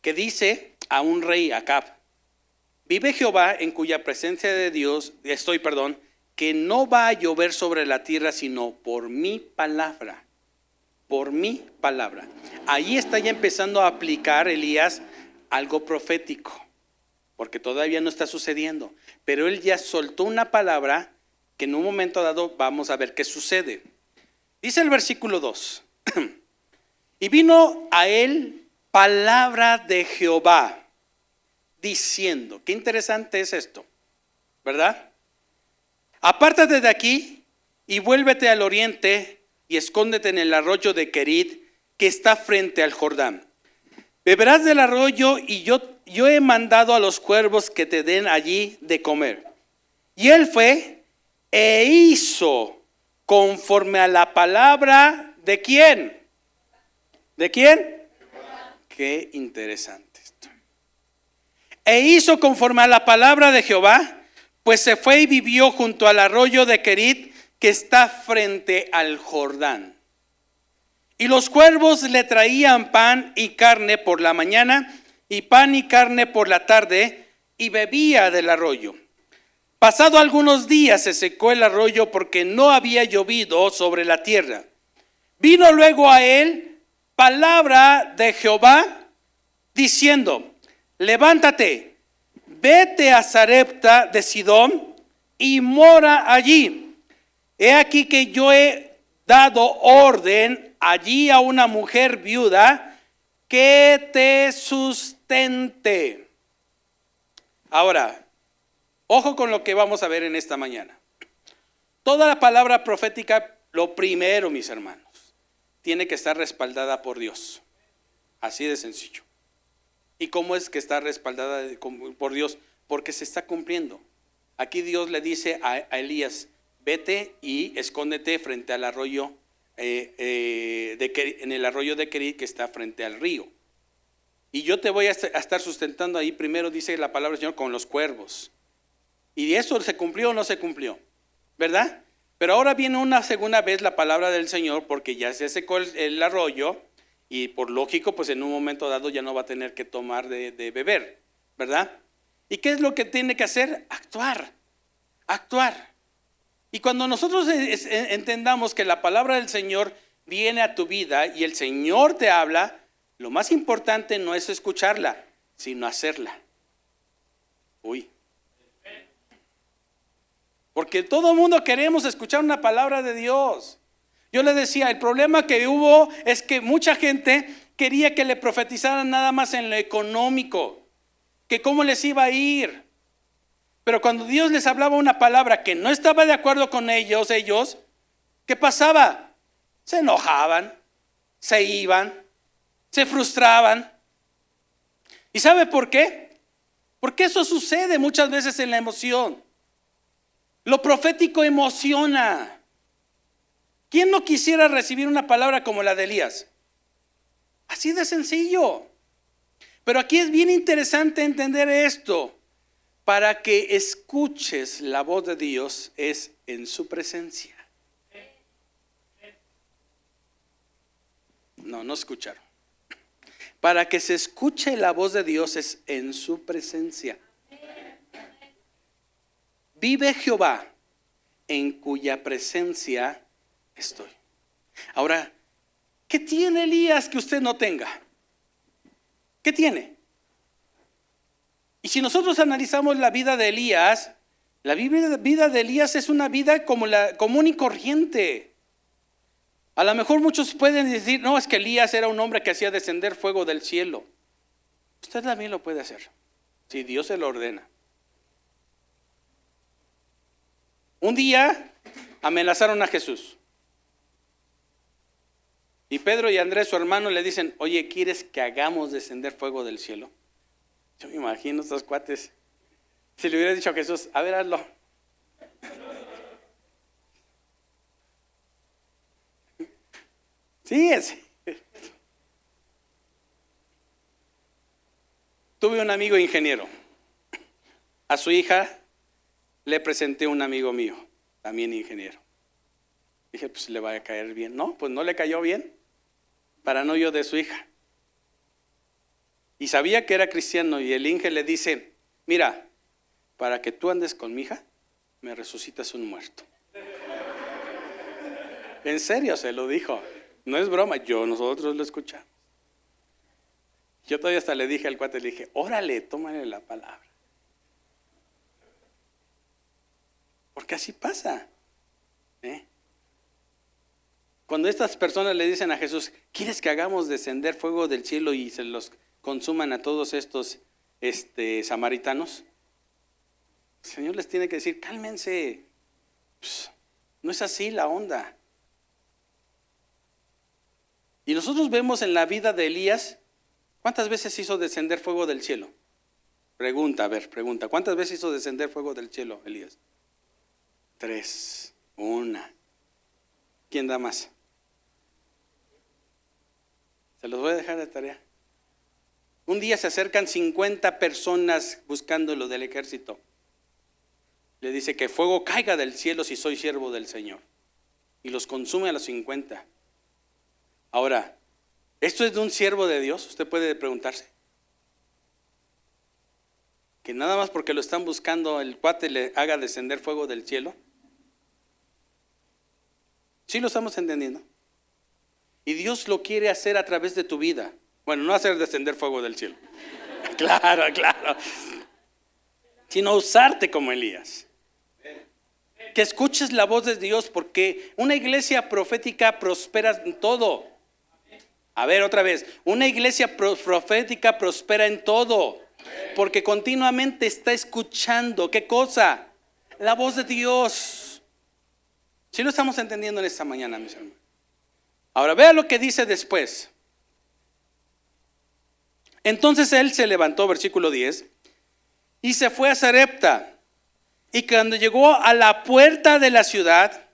Que dice a un rey, Acab, Vive Jehová en cuya presencia de Dios estoy, que no va a llover sobre la tierra sino por mi palabra. Por mi palabra. Ahí está ya empezando a aplicar Elías algo profético, porque todavía no está sucediendo, pero él ya soltó una palabra que en un momento dado vamos a ver qué sucede. Dice el versículo 2, y vino a él palabra de Jehová, diciendo, qué interesante es esto, ¿verdad? Apártate de aquí y vuélvete al oriente y escóndete en el arroyo de Querit que está frente al Jordán. Beberás del arroyo y yo he mandado a los cuervos que te den allí de comer. Y él fue e hizo conforme a la palabra de ¿quién? ¿De quién? Qué interesante esto. E hizo conforme a la palabra de Jehová, pues se fue y vivió junto al arroyo de Querit que está frente al Jordán. Y los cuervos le traían pan y carne por la mañana y pan y carne por la tarde, y bebía del arroyo. Pasado algunos días se secó el arroyo porque no había llovido sobre la tierra. Vino luego a él palabra de Jehová diciendo, levántate, vete a Sarepta de Sidón y mora allí. He aquí que yo he dado orden allí a una mujer viuda que te sustente. Ahora, ojo con lo que vamos a ver en esta mañana. Toda la palabra profética, lo primero, mis hermanos, tiene que estar respaldada por Dios. Así de sencillo. ¿Y cómo es que está respaldada por Dios? Porque se está cumpliendo. Aquí Dios le dice a Elías, vete y escóndete frente al arroyo, en el arroyo de Querit que está frente al río. Y yo te voy a estar sustentando ahí, primero dice la palabra del Señor, con los cuervos. ¿Y eso se cumplió o no se cumplió? ¿Verdad? Pero ahora viene una segunda vez la palabra del Señor, porque ya se secó el arroyo y por lógico, pues en un momento dado ya no va a tener que tomar de beber, ¿verdad? ¿Y qué es lo que tiene que hacer? Actuar. Y cuando nosotros entendamos que la palabra del Señor viene a tu vida y el Señor te habla, lo más importante no es escucharla, sino hacerla. Porque todo el mundo queremos escuchar una palabra de Dios. Yo le decía, el problema que hubo es que mucha gente quería que le profetizaran nada más en lo económico, que cómo les iba a ir. Pero cuando Dios les hablaba una palabra que no estaba de acuerdo con ellos, ¿qué pasaba? Se enojaban, se iban, se frustraban. ¿Y sabe por qué? Porque eso sucede muchas veces en la emoción. Lo profético emociona. ¿Quién no quisiera recibir una palabra como la de Elías? Así de sencillo. Pero aquí es bien interesante entender esto. Para que escuches la voz de Dios es en su presencia. No escucharon. Para que se escuche la voz de Dios es en su presencia. Vive Jehová en cuya presencia estoy. Ahora, ¿qué tiene Elías que usted no tenga? ¿Qué tiene? Y si nosotros analizamos la vida de Elías, la vida de Elías es una vida como la común y corriente. A lo mejor muchos pueden decir, no, es que Elías era un hombre que hacía descender fuego del cielo. Usted también lo puede hacer, si Dios se lo ordena. Un día amenazaron a Jesús. Y Pedro y Andrés, su hermano, le dicen, oye, ¿quieres que hagamos descender fuego del cielo? Yo me imagino estos cuates, si le hubiera dicho a Jesús, a ver, hazlo. Sí, Tuve un amigo ingeniero. A su hija le presenté un amigo mío, también ingeniero. Dije, pues le va a caer bien. No, pues no le cayó bien. Paranoio de su hija. Y sabía que era cristiano y el Inge le dice, mira, para que tú andes con mi hija, me resucitas un muerto. En serio se lo dijo, no es broma, nosotros lo escuchamos. Yo todavía hasta le dije al cuate, le dije, órale, tómale la palabra. Porque así pasa. Cuando estas personas le dicen a Jesús, ¿quieres que hagamos descender fuego del cielo y se los consuman a todos estos samaritanos? El Señor les tiene que decir, cálmense. No es así la onda. Y nosotros vemos en la vida de Elías, ¿cuántas veces hizo descender fuego del cielo? Pregunta, ¿cuántas veces hizo descender fuego del cielo, Elías? 3, 1. ¿Quién da más? Se los voy a dejar de tarea. Un día se acercan 50 personas buscando lo del ejército. Le dice que fuego caiga del cielo si soy siervo del Señor. Y los consume a los 50. Ahora, ¿esto es de un siervo de Dios? Usted puede preguntarse. Que nada más porque lo están buscando el cuate le haga descender fuego del cielo. ¿Sí lo estamos entendiendo? Y Dios lo quiere hacer a través de tu vida. Bueno, no hacer descender fuego del cielo. Claro. Sino usarte como Elías. Que escuches la voz de Dios, porque una iglesia profética prospera en todo. A ver, otra vez. Una iglesia profética prospera en todo. Porque continuamente está escuchando. ¿Qué cosa? La voz de Dios. ¿Sí lo estamos entendiendo en esta mañana, mis hermanos? Ahora, vea lo que dice después. Entonces él se levantó, versículo 10, y se fue a Sarepta. Y cuando llegó a la puerta de la ciudad,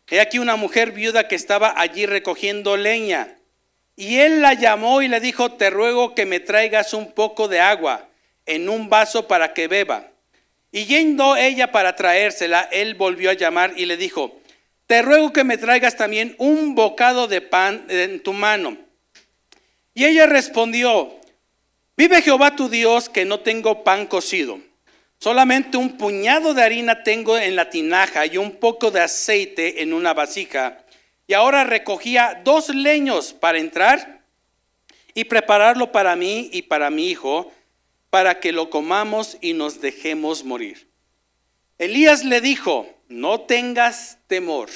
he aquí una mujer viuda que estaba allí recogiendo leña. Y él la llamó y le dijo, te ruego que me traigas un poco de agua en un vaso para que beba. Y yendo ella para traérsela, él volvió a llamar y le dijo, te ruego que me traigas también un bocado de pan en tu mano. Y ella respondió, vive Jehová tu Dios que no tengo pan cocido. Solamente un puñado de harina tengo en la tinaja y un poco de aceite en una vasija. Y ahora recogía 2 leños para entrar y prepararlo para mí y para mi hijo, para que lo comamos y nos dejemos morir. Elías le dijo, no tengas temor.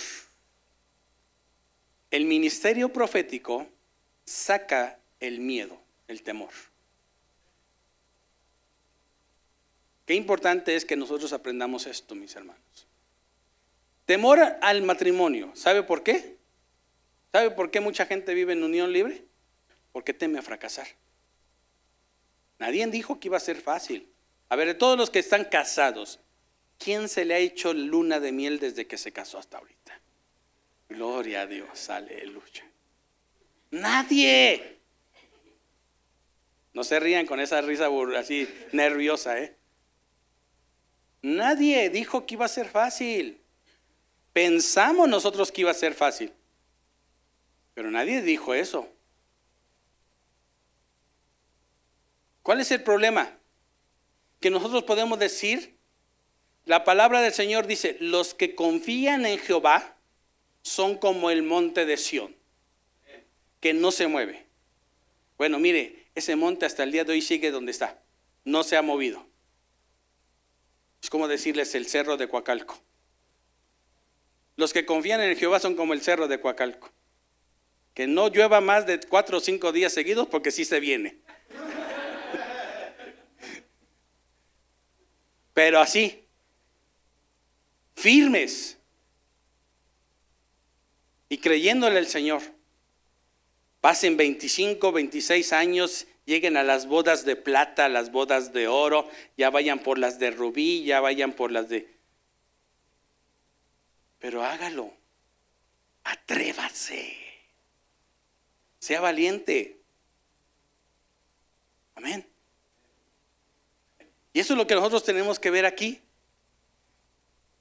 El ministerio profético saca el miedo, el temor. Qué importante es que nosotros aprendamos esto, mis hermanos. Temor al matrimonio. ¿Sabe por qué? ¿Sabe por qué mucha gente vive en unión libre? Porque teme a fracasar. Nadie dijo que iba a ser fácil. A ver, de todos los que están casados, ¿quién se le ha hecho luna de miel desde que se casó hasta ahorita? Gloria a Dios, aleluya. Nadie. No se rían con esa risa así nerviosa, Nadie dijo que iba a ser fácil. Pensamos nosotros que iba a ser fácil, pero nadie dijo eso. ¿Cuál es el problema? Que nosotros podemos decir, la palabra del Señor dice, los que confían en Jehová son como el monte de Sión, que no se mueve. Bueno, mire, ese monte hasta el día de hoy sigue donde está, no se ha movido. Es como decirles el cerro de Coacalco. Los que confían en Jehová son como el cerro de Coacalco. Que no llueva más de 4 o 5 días seguidos porque sí se viene. Pero así, firmes y creyéndole al Señor. Pasen 25, 26 años, lleguen a las bodas de plata, las bodas de oro, ya vayan por las de rubí, ya vayan por las de... Pero hágalo, atrévase, sea valiente. Amén. Y eso es lo que nosotros tenemos que ver aquí.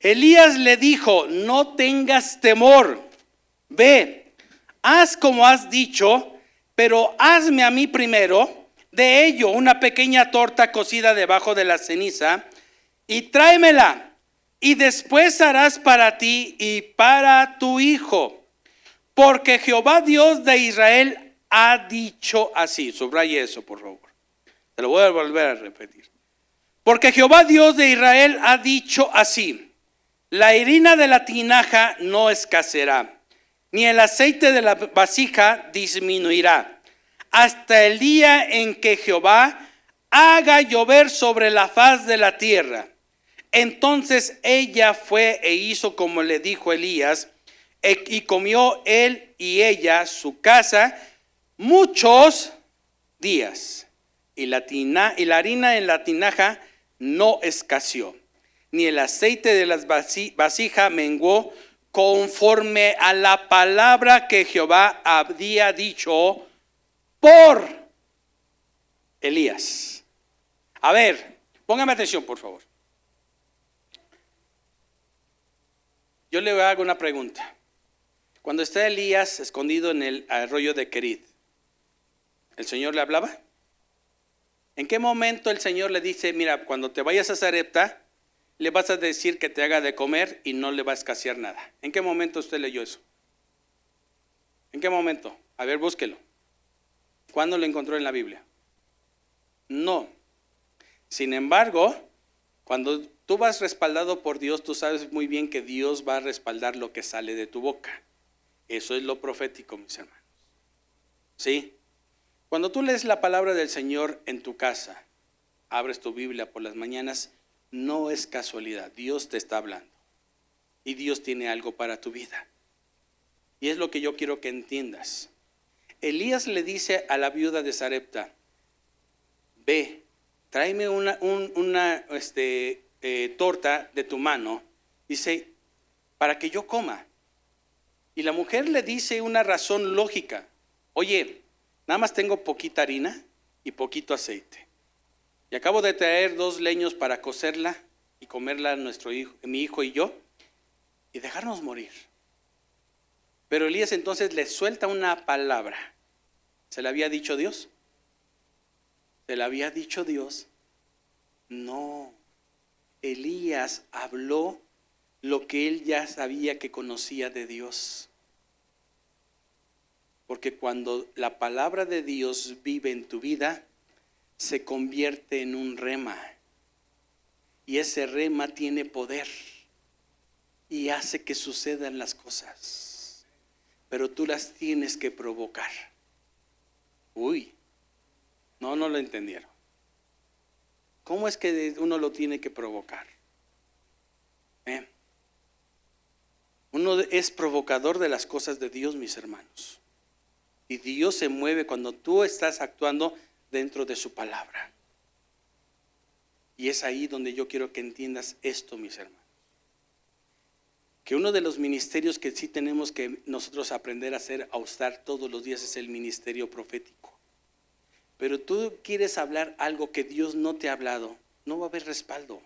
Elías le dijo, no tengas temor, ve, haz como has dicho, pero hazme a mí primero de ello una pequeña torta cocida debajo de la ceniza y tráemela, y después harás para ti y para tu hijo, porque Jehová Dios de Israel ha dicho así. Subraye eso, por favor. Te lo voy a volver a repetir. Porque Jehová Dios de Israel ha dicho así: la harina de la tinaja no escaseará, ni el aceite de la vasija disminuirá, hasta el día en que Jehová haga llover sobre la faz de la tierra. Entonces ella fue e hizo como le dijo Elías, y comió él y ella, su casa, muchos días. Y la harina en la tinaja no escaseó, ni el aceite de las vasijas menguó, conforme a la palabra que Jehová había dicho por Elías. A ver, póngame atención, por favor. Yo le hago una pregunta. Cuando está Elías escondido en el arroyo de Kerit, ¿el Señor le hablaba? ¿En qué momento el Señor le dice: mira, cuando te vayas a Sarepta, le vas a decir que te haga de comer y no le va a escasear nada? ¿En qué momento usted leyó eso? ¿En qué momento? A ver, búsquelo. ¿Cuándo lo encontró en la Biblia? No. Sin embargo, cuando tú vas respaldado por Dios, tú sabes muy bien que Dios va a respaldar lo que sale de tu boca. Eso es lo profético, mis hermanos. ¿Sí? Cuando tú lees la palabra del Señor en tu casa, abres tu Biblia por las mañanas, no es casualidad. Dios te está hablando. Y Dios tiene algo para tu vida. Y es lo que yo quiero que entiendas. Elías le dice a la viuda de Sarepta: ve, tráeme una torta de tu mano, dice, para que yo coma. Y la mujer le dice una razón lógica: oye, nada más tengo poquita harina y poquito aceite, y acabo de traer 2 leños para cocerla y comerla mi hijo y yo, y dejarnos morir. Pero Elías entonces le suelta una palabra. ¿Se le había dicho Dios? ¿Se le había dicho Dios? No. Elías habló lo que él ya sabía que conocía de Dios. Porque cuando la palabra de Dios vive en tu vida, se convierte en un rema. Y ese rema tiene poder y hace que sucedan las cosas. Pero tú las tienes que provocar. Uy, no lo entendieron. ¿Cómo es que uno lo tiene que provocar? Uno es provocador de las cosas de Dios, mis hermanos. Y Dios se mueve cuando tú estás actuando dentro de su palabra. Y es ahí donde yo quiero que entiendas esto, mis hermanos. Que uno de los ministerios que sí tenemos que nosotros aprender a hacer, a usar todos los días, es el ministerio profético. Pero tú quieres hablar algo que Dios no te ha hablado, no va a haber respaldo.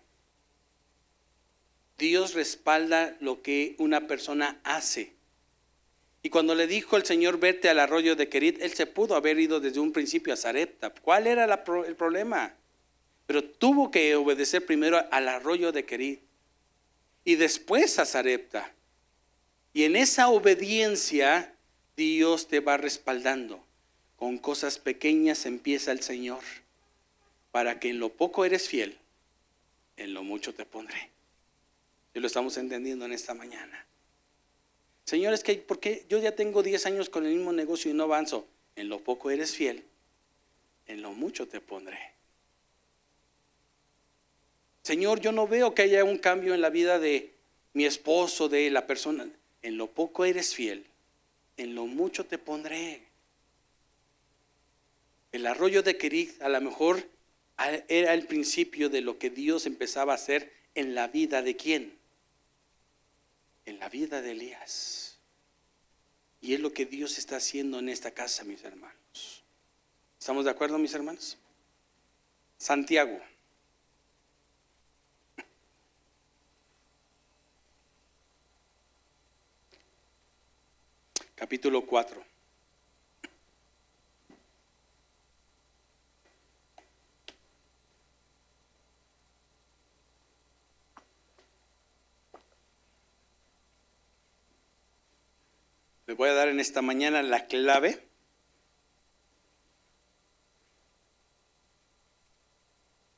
Dios respalda lo que una persona hace. Y cuando le dijo el Señor: vete al arroyo de Kerit, él se pudo haber ido desde un principio a Sarepta. ¿Cuál era el problema? Pero tuvo que obedecer primero al arroyo de Kerit y después a Sarepta. Y en esa obediencia Dios te va respaldando. Con cosas pequeñas empieza el Señor, para que en lo poco eres fiel, en lo mucho te pondré. Y lo estamos entendiendo en esta mañana. Señor, es que ¿por qué yo ya tengo 10 años con el mismo negocio y no avanzo? En lo poco eres fiel, en lo mucho te pondré. Señor, yo no veo que haya un cambio en la vida de mi esposo, de la persona. En lo poco eres fiel, en lo mucho te pondré. El arroyo de Kerit a lo mejor era el principio de lo que Dios empezaba a hacer en la vida de ¿quién? En la vida de Elías. Y es lo que Dios está haciendo en esta casa, mis hermanos. ¿Estamos de acuerdo, mis hermanos? Santiago. Capítulo 4. Les voy a dar en esta mañana la clave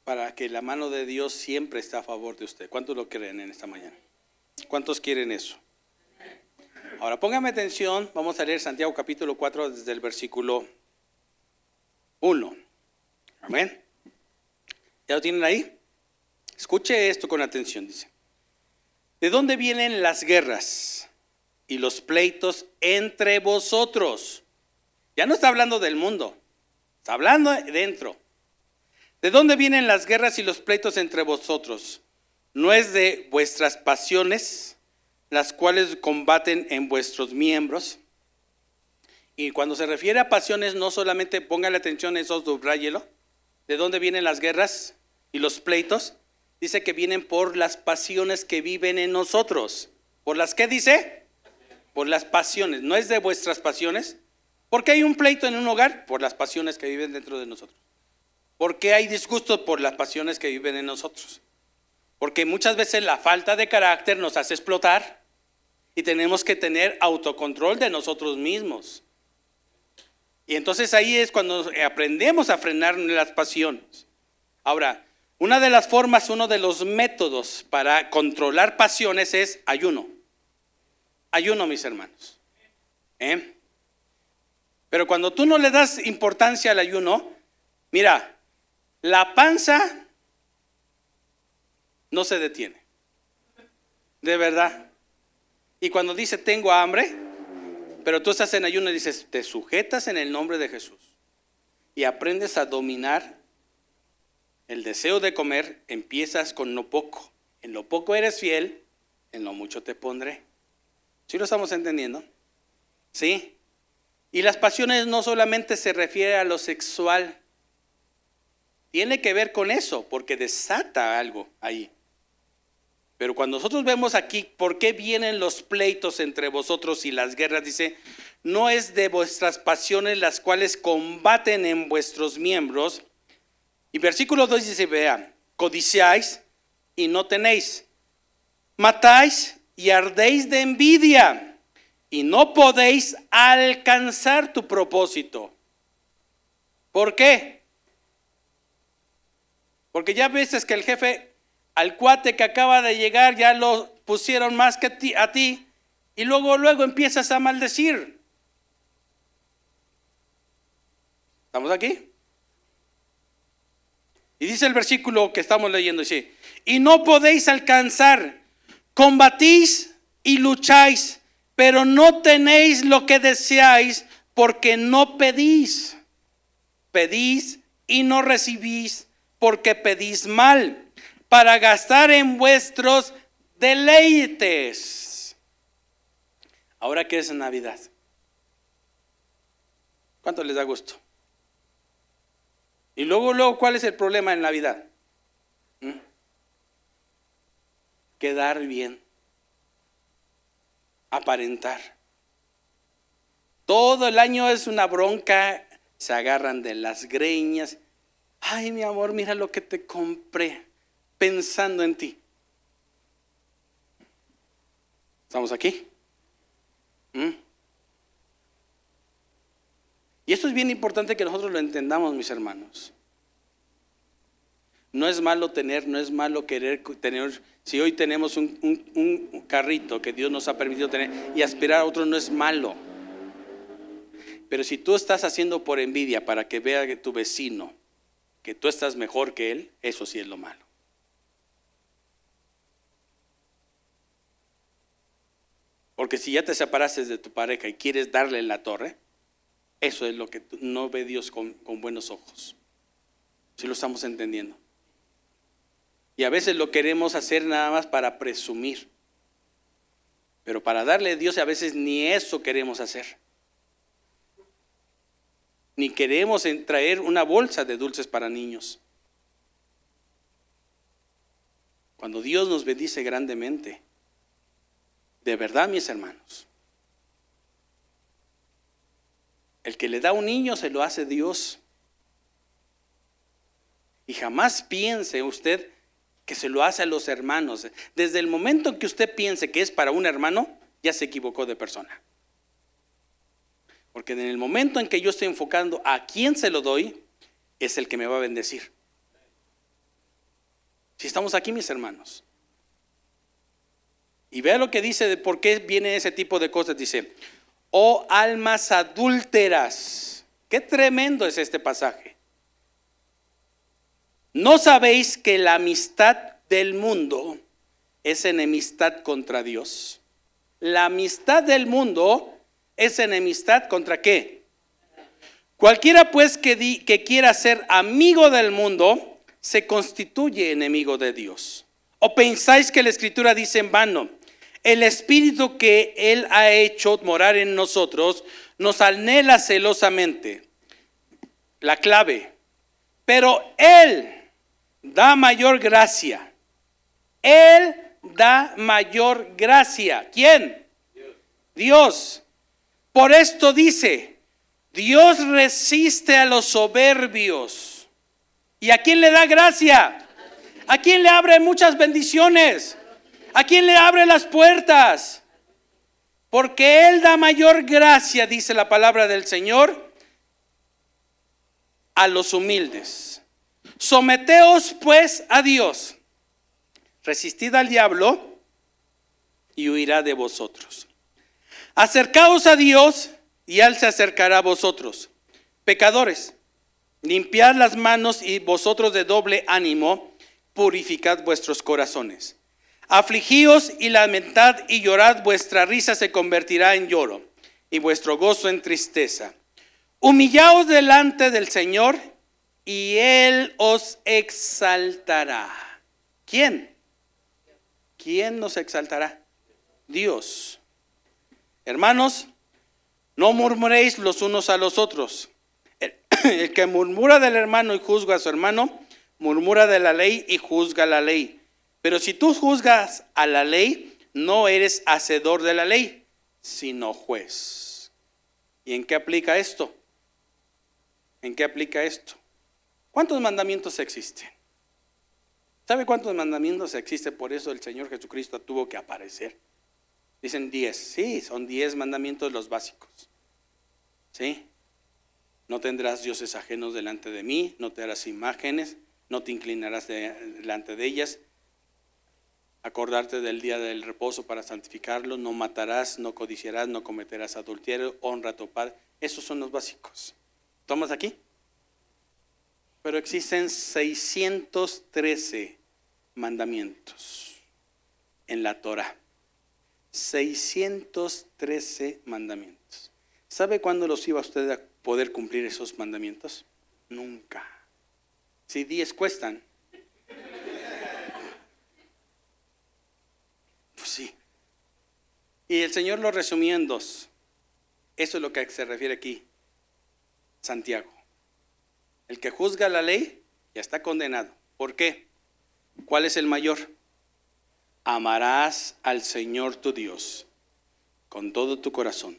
para que la mano de Dios siempre esté a favor de usted. ¿Cuántos lo creen en esta mañana? ¿Cuántos quieren eso? Ahora póngame atención, vamos a leer Santiago capítulo 4 desde el versículo 1. Amén. ¿Ya lo tienen ahí? Escuche esto con atención, dice. ¿De dónde vienen las guerras y los pleitos entre vosotros? Ya no está hablando del mundo, está hablando dentro. ¿De dónde vienen las guerras y los pleitos entre vosotros? ¿No es de vuestras pasiones, las cuales combaten en vuestros miembros? Y cuando se refiere a pasiones, no solamente póngale atención a eso, subráyelo. ¿De dónde vienen las guerras y los pleitos? Dice que vienen por las pasiones que viven en nosotros. ¿Por las qué dice? Por las pasiones. ¿No es de vuestras pasiones? ¿Por qué hay un pleito en un hogar? Por las pasiones que viven dentro de nosotros. ¿Por qué hay disgustos? Por las pasiones que viven en nosotros. Porque muchas veces la falta de carácter nos hace explotar y tenemos que tener autocontrol de nosotros mismos. Y entonces ahí es cuando aprendemos a frenar las pasiones. Ahora, una de las formas, uno de los métodos para controlar pasiones es ayuno. Ayuno, mis hermanos. Pero cuando tú no le das importancia al ayuno, mira, la panza no se detiene. De verdad. Y cuando dice tengo hambre, pero tú estás en ayuno y dices, te sujetas en el nombre de Jesús y aprendes a dominar el deseo de comer, empiezas con lo poco. En lo poco eres fiel, en lo mucho te pondré. ¿Sí lo estamos entendiendo? ¿Sí? Y las pasiones no solamente se refiere a lo sexual. Tiene que ver con eso, porque desata algo ahí. Pero cuando nosotros vemos aquí, ¿por qué vienen los pleitos entre vosotros y las guerras? Dice, no es de vuestras pasiones las cuales combaten en vuestros miembros. Y versículo 2 dice, vean, codiciáis y no tenéis, matáis y ardéis de envidia y no podéis alcanzar tu propósito. ¿Por qué? Porque ya ves que el jefe, al cuate que acaba de llegar, ya lo pusieron más que a ti y luego empiezas a maldecir. ¿Estamos aquí? Y dice el versículo que estamos leyendo, dice, y no podéis alcanzar, combatís y lucháis, pero no tenéis lo que deseáis porque no pedís. Pedís y no recibís porque pedís mal, para gastar en vuestros deleites. Ahora que es Navidad, ¿cuánto les da gusto? Y luego, ¿cuál es el problema en Navidad? Quedar bien, aparentar. Todo el año es una bronca, se agarran de las greñas. Ay, mi amor, mira lo que te compré, pensando en ti. ¿Estamos aquí? Y esto es bien importante que nosotros lo entendamos, mis hermanos. No es malo tener, no es malo querer tener. Si hoy tenemos un carrito que Dios nos ha permitido tener y aspirar a otro, no es malo. Pero si tú estás haciendo por envidia para que vea que tu vecino que tú estás mejor que él, eso sí es lo malo. Porque si ya te separaste de tu pareja y quieres darle en la torre, eso es lo que no ve Dios con buenos ojos. ¿Sí lo estamos entendiendo? Y a veces lo queremos hacer nada más para presumir. Pero para darle a Dios a veces ni eso queremos hacer. Ni queremos traer una bolsa de dulces para niños. Cuando Dios nos bendice grandemente, de verdad, mis hermanos, el que le da a un niño se lo hace Dios. Y jamás piense usted que se lo hace a los hermanos. Desde el momento que usted piense que es para un hermano, ya se equivocó de persona. Porque en el momento en que yo estoy enfocando a quién se lo doy, es el que me va a bendecir. Si estamos aquí, mis hermanos. Y vea lo que dice de por qué viene ese tipo de cosas. Dice, oh almas adúlteras. Qué tremendo es este pasaje. ¿No sabéis que la amistad del mundo es enemistad contra Dios? La amistad del mundo es enemistad contra ¿qué? Cualquiera pues que quiera ser amigo del mundo se constituye enemigo de Dios. ¿O pensáis que la Escritura dice en vano? El Espíritu que Él ha hecho morar en nosotros nos anhela celosamente. La clave. Pero Él da mayor gracia. Él da mayor gracia. ¿Quién? Dios. Por esto dice, Dios resiste a los soberbios. ¿Y a quién le da gracia? ¿A quién le abre muchas bendiciones? ¿A quién le abre las puertas? Porque Él da mayor gracia, dice la palabra del Señor, a los humildes. Someteos pues a Dios. Resistid al diablo y huirá de vosotros. Acercaos a Dios y Él se acercará a vosotros. Pecadores, limpiad las manos y vosotros de doble ánimo, purificad vuestros corazones. Afligíos y lamentad y llorad, vuestra risa se convertirá en lloro y vuestro gozo en tristeza. Humillaos delante del Señor y Él os exaltará. ¿Quién? ¿Quién nos exaltará? Dios. Hermanos, no murmuréis los unos a los otros. El que murmura del hermano y juzga a su hermano, murmura de la ley y juzga la ley. Pero si tú juzgas a la ley, no eres hacedor de la ley, sino juez. ¿Y en qué aplica esto? ¿En qué aplica esto? ¿Cuántos mandamientos existen? ¿Sabe cuántos mandamientos existen? Por eso el Señor Jesucristo tuvo que aparecer. Dicen 10. Sí, son 10 mandamientos los básicos. ¿Sí? No tendrás dioses ajenos delante de mí, no te harás imágenes, no te inclinarás delante de ellas. Acordarte del día del reposo para santificarlo, no matarás, no codiciarás, no cometerás adulterio, honra a tu padre. Esos son los básicos. ¿Tomas aquí? Pero existen 613 mandamientos en la Torah. 613 mandamientos. ¿Sabe cuándo los iba usted a poder cumplir esos mandamientos? Nunca. Si 10 cuestan. Pues sí. Y el Señor lo resumió en 2. Eso es lo que se refiere aquí Santiago. El que juzga la ley ya está condenado. ¿Por qué? ¿Cuál es el mayor? Amarás al Señor tu Dios con todo tu corazón,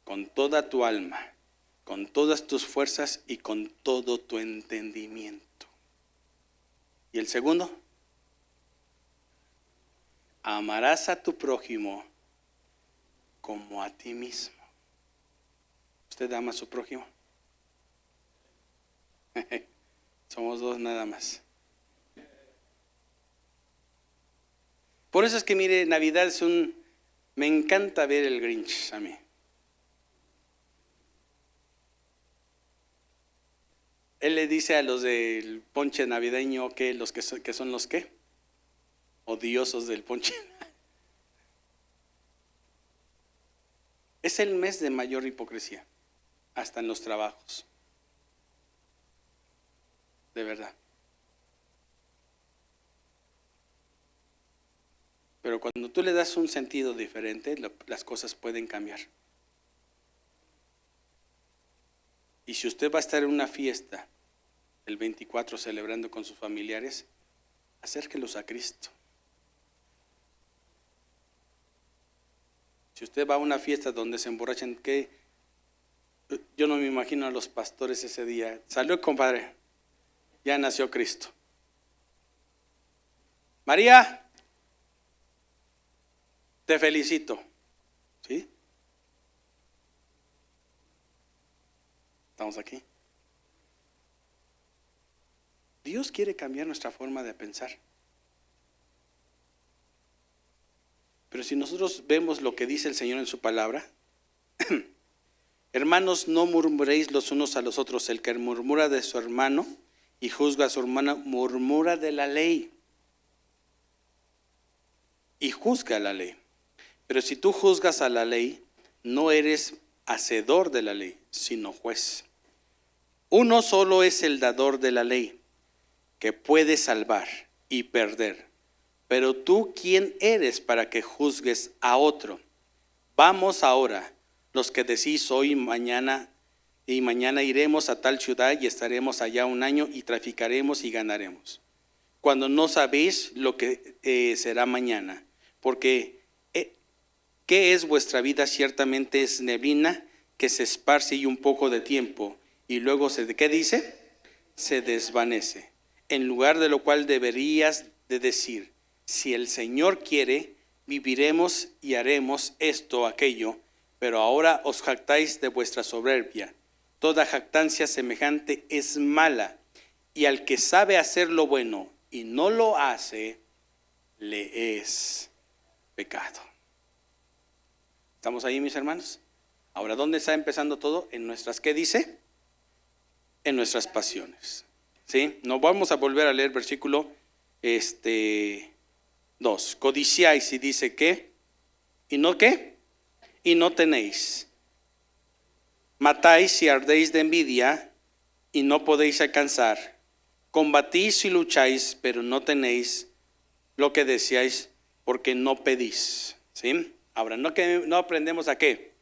con toda tu alma, con todas tus fuerzas y con todo tu entendimiento. ¿Y el segundo? Amarás a tu prójimo como a ti mismo. ¿Usted ama a su prójimo? Somos 2 nada más. Por eso es que mire, Navidad es me encanta ver el Grinch a mí. Él le dice a los del ponche navideño que los que son los qué, odiosos del ponche. Es el mes de mayor hipocresía, hasta en los trabajos. De verdad. Pero cuando tú le das un sentido diferente, las cosas pueden cambiar. Y si usted va a estar en una fiesta el 24 celebrando con sus familiares, acérquelos a Cristo. Si usted va a una fiesta donde se emborrachan, ¿qué? Yo no me imagino a los pastores ese día. Salud, compadre. Ya nació Cristo. María, te felicito. ¿Sí? Estamos aquí. Dios quiere cambiar nuestra forma de pensar. Pero si nosotros vemos lo que dice el Señor en su palabra, hermanos, no murmuréis los unos a los otros. El que murmura de su hermano y juzga a su hermano, murmura de la ley y juzga la ley. Pero si tú juzgas a la ley, no eres hacedor de la ley, sino juez. Uno solo es el dador de la ley, que puede salvar y perder. Pero tú, ¿quién eres para que juzgues a otro? Vamos ahora, los que decís hoy, mañana y mañana iremos a tal ciudad y estaremos allá un año y traficaremos y ganaremos, cuando no sabéis lo que será mañana. Porque ¿qué es vuestra vida? Ciertamente es neblina que se esparce y un poco de tiempo y luego ¿qué dice? Se desvanece. En lugar de lo cual deberías de decir: si el Señor quiere, viviremos y haremos esto o aquello. Pero ahora os jactáis de vuestra soberbia. Toda jactancia semejante es mala, y al que sabe hacer lo bueno y no lo hace, le es pecado. ¿Estamos ahí, mis hermanos? Ahora, ¿dónde está empezando todo? En nuestras, ¿qué dice? En nuestras pasiones. ¿Sí? Nos vamos a volver a leer versículo 2. Codiciáis y dice ¿qué? ¿Y no qué? Y no tenéis. Matáis y ardéis de envidia y no podéis alcanzar. Combatís y lucháis, pero no tenéis lo que deseáis porque no pedís. ¿Sí? Ahora, no aprendemos a qué,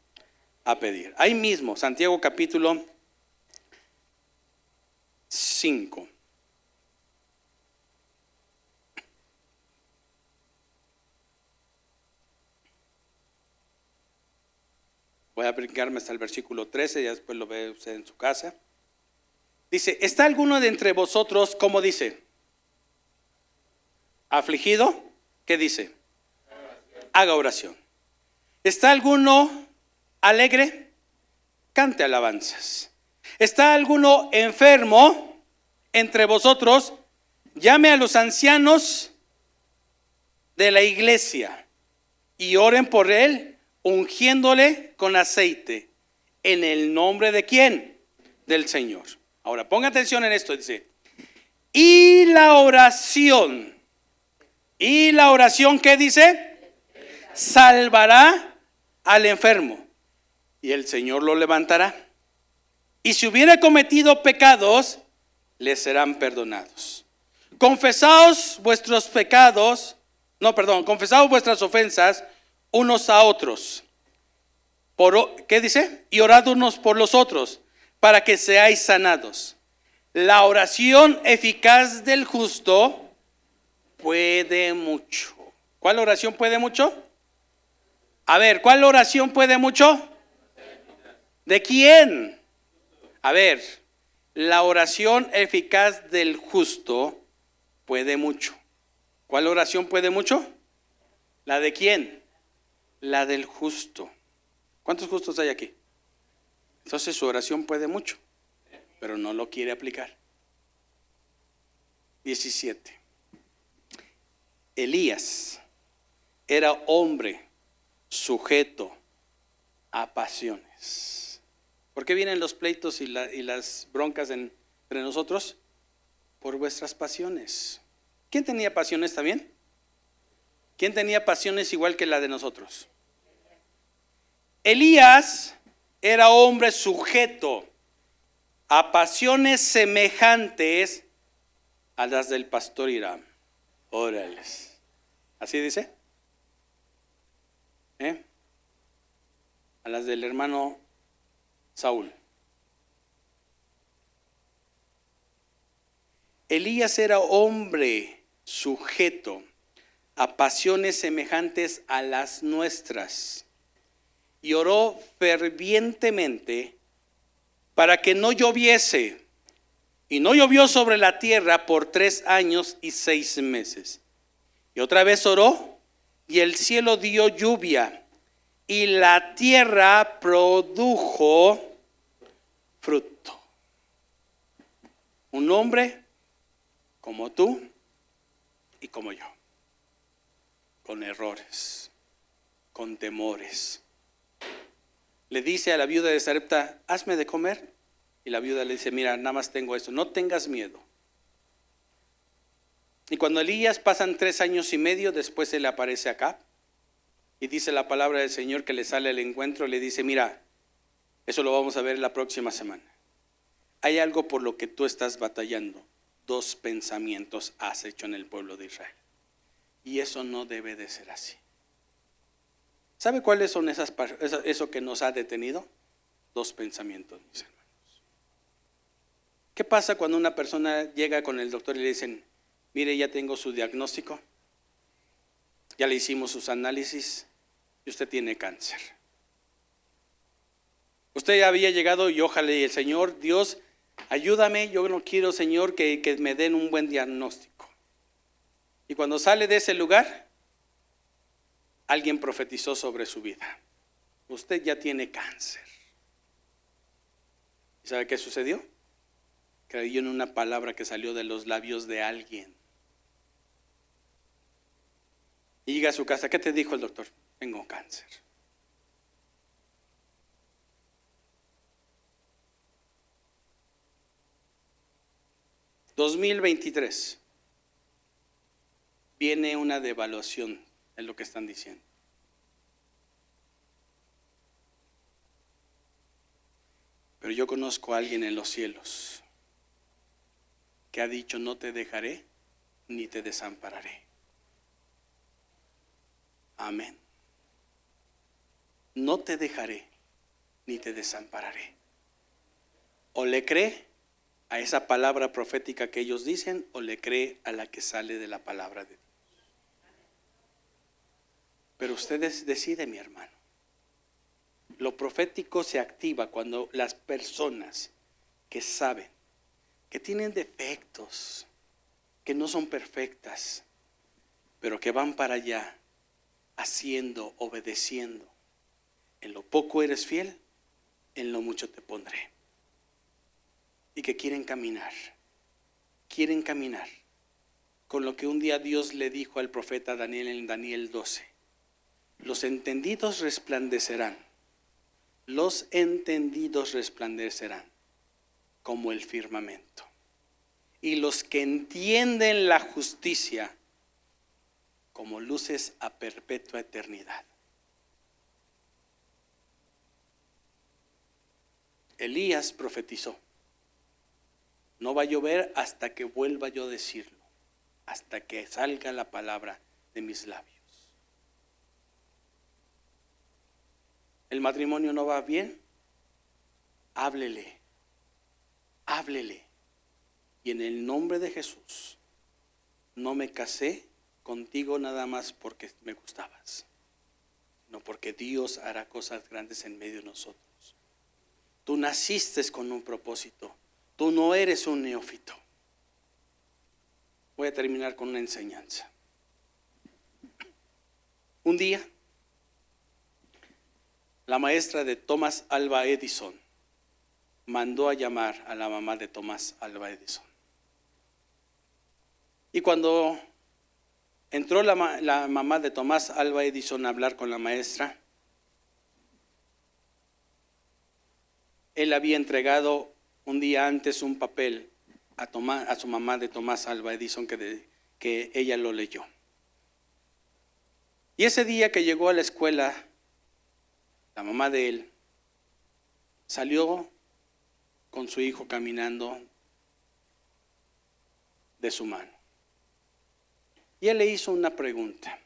a pedir. Ahí mismo, Santiago capítulo 5. Voy a brincarme hasta el versículo 13, ya después lo ve usted en su casa. Dice: ¿está alguno de entre vosotros, cómo dice? ¿Afligido? ¿Qué dice? Haga oración. ¿Está alguno alegre? Cante alabanzas. ¿Está alguno enfermo entre vosotros? Llame a los ancianos de la iglesia y oren por él, ungiéndole con aceite, en el nombre de ¿quién? Del Señor. Ahora ponga atención en esto, dice: y la oración, ¿qué dice? Salvará al enfermo y el Señor lo levantará. Y si hubiera cometido pecados, le serán perdonados. Confesaos vuestras ofensas unos a otros. ¿Qué dice? Y orad unos por los otros, para que seáis sanados. La oración eficaz del justo puede mucho. ¿Cuál oración puede mucho? A ver, ¿cuál oración puede mucho? ¿De quién? A ver, la oración eficaz del justo puede mucho. ¿Cuál oración puede mucho? ¿La de quién? La del justo. ¿Cuántos justos hay aquí? Entonces su oración puede mucho, pero no lo quiere aplicar. 17. Elías era hombre sujeto a pasiones. ¿Por qué vienen los pleitos y las broncas entre nosotros? Por vuestras pasiones. ¿Quién tenía pasiones también? ¿Quién tenía pasiones igual que la de nosotros? Elías era hombre sujeto a pasiones semejantes a las del pastor Hiram. Órales. ¿Así dice? A las del hermano Saúl. Elías era hombre sujeto a pasiones semejantes a las nuestras y oró fervientemente para que no lloviese, y no llovió sobre la tierra por 3 años y 6 meses. Y otra vez oró, y el cielo dio lluvia, y la tierra produjo fruto. Un hombre como tú y como yo, con errores, con temores. Le dice a la viuda de Sarepta, hazme de comer. Y la viuda le dice, mira, nada más tengo esto, no tengas miedo. Y cuando Elías pasan 3 años y medio, después se le aparece acá. Y dice la palabra del Señor que le sale al encuentro y le dice, mira, eso lo vamos a ver la próxima semana. Hay algo por lo que tú estás batallando. 2 pensamientos has hecho en el pueblo de Israel. Y eso no debe de ser así. ¿Sabe cuáles son eso que nos ha detenido? 2 pensamientos, mis hermanos. ¿Qué pasa cuando una persona llega con el doctor y le dicen, mire, ya tengo su diagnóstico, ya le hicimos sus análisis y usted tiene cáncer? Usted ya había llegado y ojalá y el Señor, Dios, ayúdame, yo no quiero, Señor, que me den un buen diagnóstico. Y cuando sale de ese lugar, alguien profetizó sobre su vida. Usted ya tiene cáncer. ¿Y sabe qué sucedió? Creyó en una palabra que salió de los labios de alguien. Y llega a su casa, ¿qué te dijo el doctor? Tengo cáncer. ...2023... viene una devaluación en lo que están diciendo. Pero yo conozco a alguien en los cielos que ha dicho, no te dejaré ni te desampararé. Amén. No te dejaré ni te desampararé. O le cree a esa palabra profética que ellos dicen, o le cree a la que sale de la palabra de Dios. Pero ustedes deciden, mi hermano. Lo profético se activa cuando las personas que saben que tienen defectos, que no son perfectas, pero que van para allá, haciendo, obedeciendo. En lo poco eres fiel, en lo mucho te pondré. Y que quieren caminar con lo que un día Dios le dijo al profeta Daniel en Daniel 12. Los entendidos resplandecerán como el firmamento. Y los que entienden la justicia como luces a perpetua eternidad. Elías profetizó, no va a llover hasta que vuelva yo a decirlo, hasta que salga la palabra de mis labios. ¿El matrimonio no va bien? Háblele. Y en el nombre de Jesús, no me casé contigo nada más porque me gustabas, sino porque Dios hará cosas grandes en medio de nosotros. Tú naciste con un propósito. Tú no eres un neófito. Voy a terminar con una enseñanza. Un día, la maestra de Thomas Alva Edison mandó a llamar a la mamá de Thomas Alva Edison. Y cuando entró la mamá de Thomas Alva Edison a hablar con la maestra, él había entregado un día antes un papel a su mamá de Thomas Alva Edison que ella lo leyó. Y ese día que llegó a la escuela, la mamá de él salió con su hijo caminando de su mano. Y él le hizo una pregunta.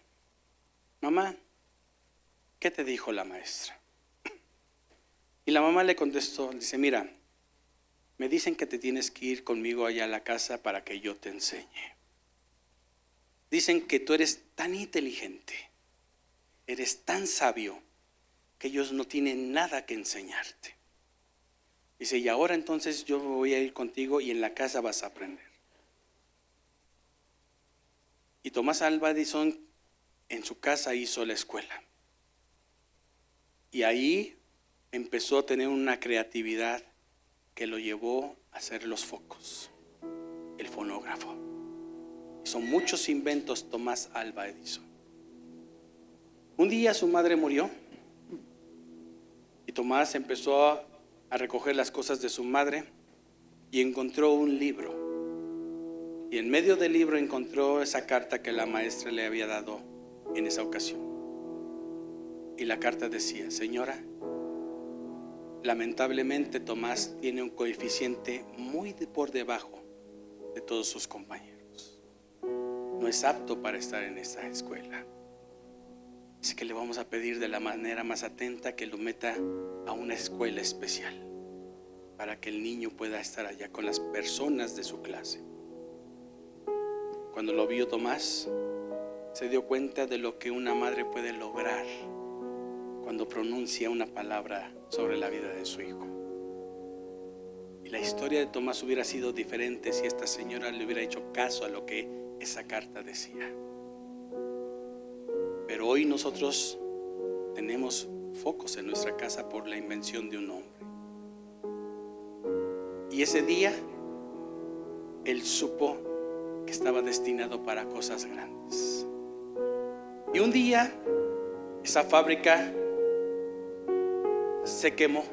Mamá, ¿qué te dijo la maestra? Y la mamá le contestó, dice, mira, me dicen que te tienes que ir conmigo allá a la casa para que yo te enseñe. Dicen que tú eres tan inteligente, eres tan sabio, que ellos no tienen nada que enseñarte. Dice, y ahora entonces yo voy a ir contigo y en la casa vas a aprender. Y Thomas Alva Edison en su casa hizo la escuela. Y ahí empezó a tener una creatividad que lo llevó a hacer los focos, el fonógrafo. Son muchos inventos Tomás Alva Edison. Un día su madre murió y Tomás empezó a recoger las cosas de su madre y encontró un libro. Y en medio del libro encontró esa carta que la maestra le había dado en esa ocasión. Y la carta decía: señora, lamentablemente Tomás tiene un coeficiente muy por debajo de todos sus compañeros. No es apto para estar en esta escuela. Así que le vamos a pedir de la manera más atenta que lo meta a una escuela especial para que el niño pueda estar allá con las personas de su clase. Cuando lo vio Tomás, se dio cuenta de lo que una madre puede lograr cuando pronuncia una palabra sobre la vida de su hijo. Y la historia de Tomás hubiera sido diferente si esta señora le hubiera hecho caso a lo que esa carta decía. Pero hoy nosotros tenemos focos en nuestra casa por la invención de un hombre. Y ese día él supo que estaba destinado para cosas grandes. Y un día esa fábrica se quemó.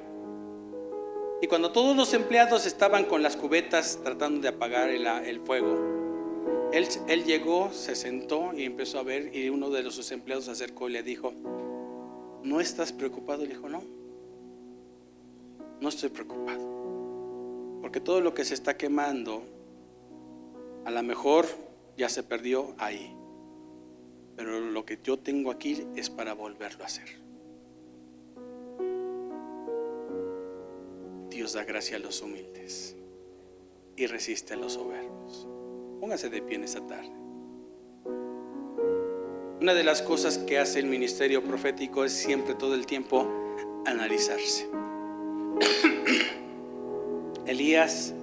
Y cuando todos los empleados estaban con las cubetas tratando de apagar el fuego, él llegó, se sentó y empezó a ver, y uno de sus empleados se acercó y le dijo: ¿no estás preocupado? Le dijo: no estoy preocupado, porque todo lo que se está quemando a lo mejor ya se perdió ahí, pero lo que yo tengo aquí es para volverlo a hacer. Dios da gracia a los humildes y resiste a los soberbios. Póngase de pie en esta tarde. Una de las cosas que hace el ministerio profético es siempre, todo el tiempo, analizarse. Elías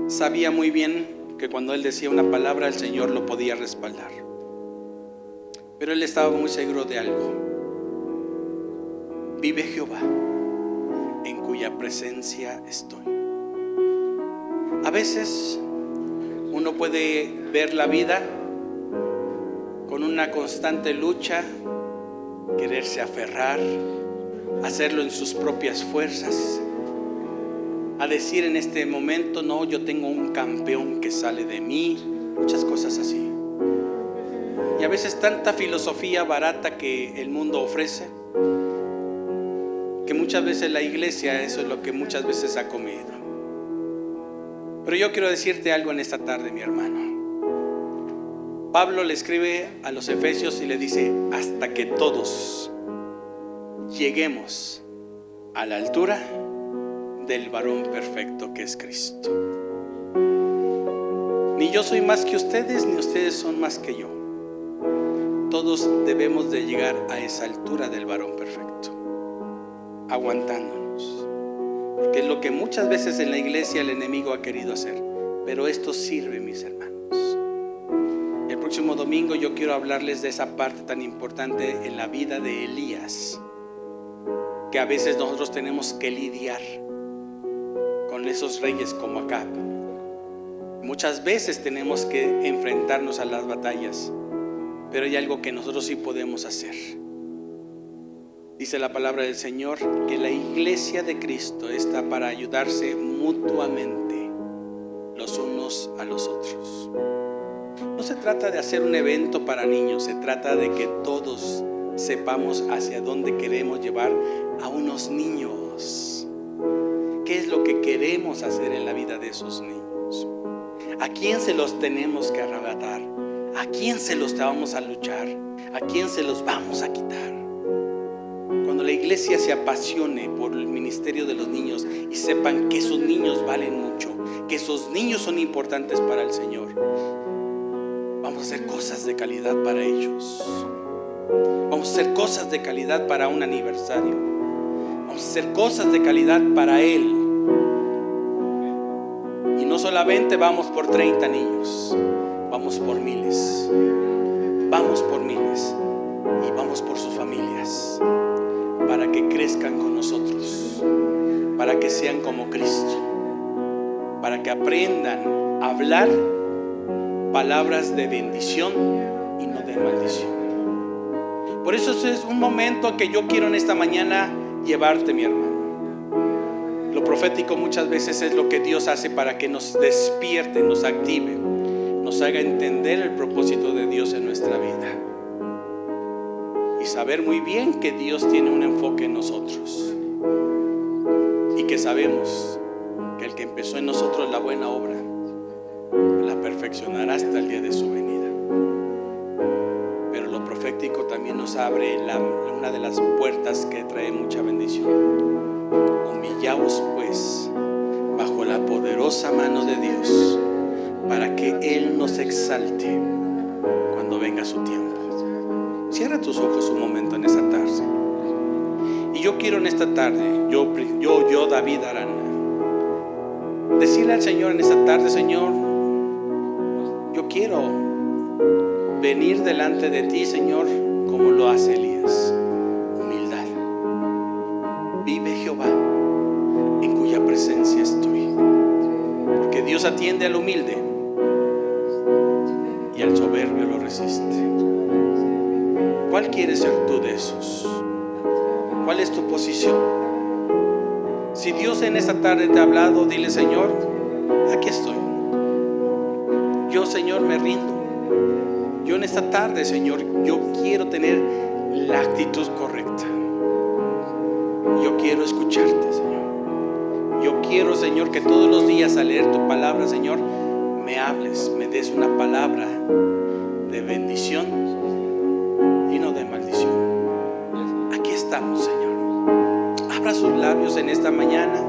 sabía muy bien que cuando él decía una palabra, el Señor lo podía respaldar. Pero él estaba muy seguro de algo: vive Jehová, en cuya presencia estoy. A veces uno puede ver la vida con una constante lucha, quererse aferrar, hacerlo en sus propias fuerzas, a decir en este momento: no, yo tengo un campeón que sale de mí, muchas cosas así. Y a veces tanta filosofía barata que el mundo ofrece, que muchas veces la iglesia, eso es lo que muchas veces ha comido. Pero yo quiero decirte algo en esta tarde, mi hermano. Pablo le escribe a los Efesios y le dice: hasta que todos lleguemos a la altura del varón perfecto que es Cristo. Ni yo soy más que ustedes, ni ustedes son más que yo. Todos debemos de llegar a esa altura del varón perfecto, aguantándonos, porque es lo que muchas veces en la iglesia el enemigo ha querido hacer. Pero esto sirve, mis hermanos. El próximo domingo yo quiero hablarles de esa parte tan importante en la vida de Elías, que a veces nosotros tenemos que lidiar con esos reyes como Acab. Muchas veces tenemos que enfrentarnos a las batallas, pero hay algo que nosotros sí podemos hacer. Dice la palabra del Señor que la iglesia de Cristo está para ayudarse mutuamente los unos a los otros. No se trata de hacer un evento para niños, se trata de que todos sepamos hacia dónde queremos llevar a unos niños. ¿Qué es lo que queremos hacer en la vida de esos niños? ¿A quién se los tenemos que arrebatar? ¿A quién se los vamos a luchar? ¿A quién se los vamos a quitar? Cuando la iglesia se apasione por el ministerio de los niños y sepan que esos niños valen mucho, que esos niños son importantes para el Señor, vamos a hacer cosas de calidad para ellos. Vamos a hacer cosas de calidad para un aniversario. Vamos a hacer cosas de calidad para Él. Y no solamente vamos por 30 niños, vamos por miles. Vamos por miles y vamos por sus familias, para que crezcan con nosotros, para para que sean como Cristo, para que aprendan a hablar palabras de bendición y no de maldición. Por eso es un momento que yo quiero en esta mañana llevarte, mi hermano. Lo profético muchas veces es lo que Dios hace para que nos despierte, nos active, nos haga entender el propósito de Dios en nuestra vida y saber muy bien que Dios tiene un enfoque en nosotros y que sabemos que el que empezó en nosotros la buena obra la perfeccionará hasta el día de su venida. Pero lo profético también nos abre una de las puertas que trae mucha bendición. Humillaos pues bajo la poderosa mano de Dios, para que Él nos exalte cuando venga su tiempo. Cierra tus ojos un momento en esta tarde. Y yo quiero en esta tarde, yo David Arana, decirle al Señor en esta tarde: Señor, yo quiero venir delante de ti, Señor, como lo hace Elías. Humildad. Vive Jehová, en cuya presencia estoy. Porque Dios atiende al humilde y al soberbio lo resiste. ¿Cuál quieres ser tú de esos? ¿Cuál es tu posición? Si Dios en esta tarde te ha hablado, dile: Señor, aquí estoy. Yo, Señor, me rindo. Yo en esta tarde, Señor, yo quiero tener la actitud correcta. Yo quiero escucharte, Señor. Yo quiero, Señor, que todos los días al leer tu palabra, Señor, me hables, me des una palabra de bendición y no de maldición. Aquí estamos, Señor. Abra sus labios en esta mañana.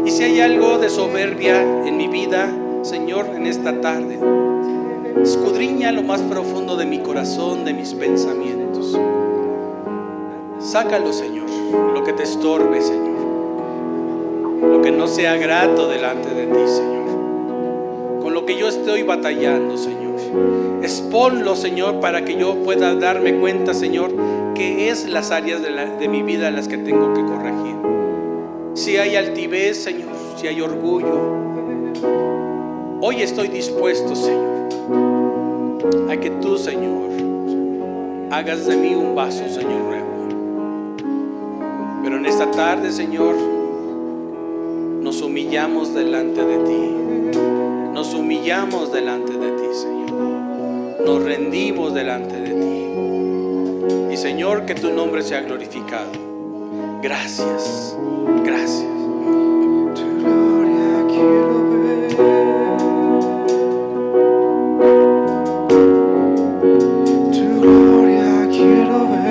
Y si hay algo de soberbia en mi vida, Señor, en esta tarde, escudriña lo más profundo de mi corazón, de mis pensamientos. Sácalo, Señor, lo que te estorbe, Señor, lo que no sea grato delante de ti, Señor, con lo que yo estoy batallando, Señor. Exponlo, Señor, para que yo pueda darme cuenta, Señor, que es las áreas de mi vida en las que tengo que corregir. Si hay altivez, Señor, si hay orgullo, hoy estoy dispuesto, Señor, a que tú, Señor, hagas de mí un vaso, Señor, nuevo. Pero en esta tarde, Señor, nos humillamos delante de ti. Nos humillamos delante de ti, Señor. Nos rendimos delante de ti. Y, Señor, que tu nombre sea glorificado. Gracias, gracias. Tu gloria quiero ver. Tu gloria quiero ver.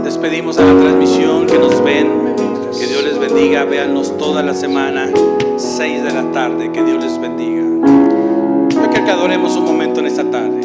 Despedimos a la transmisión, que nos ven, que Dios les bendiga. Véannos toda la semana, 6 de la tarde, que Dios les bendiga. Yo quiero que adoremos un momento en esta tarde.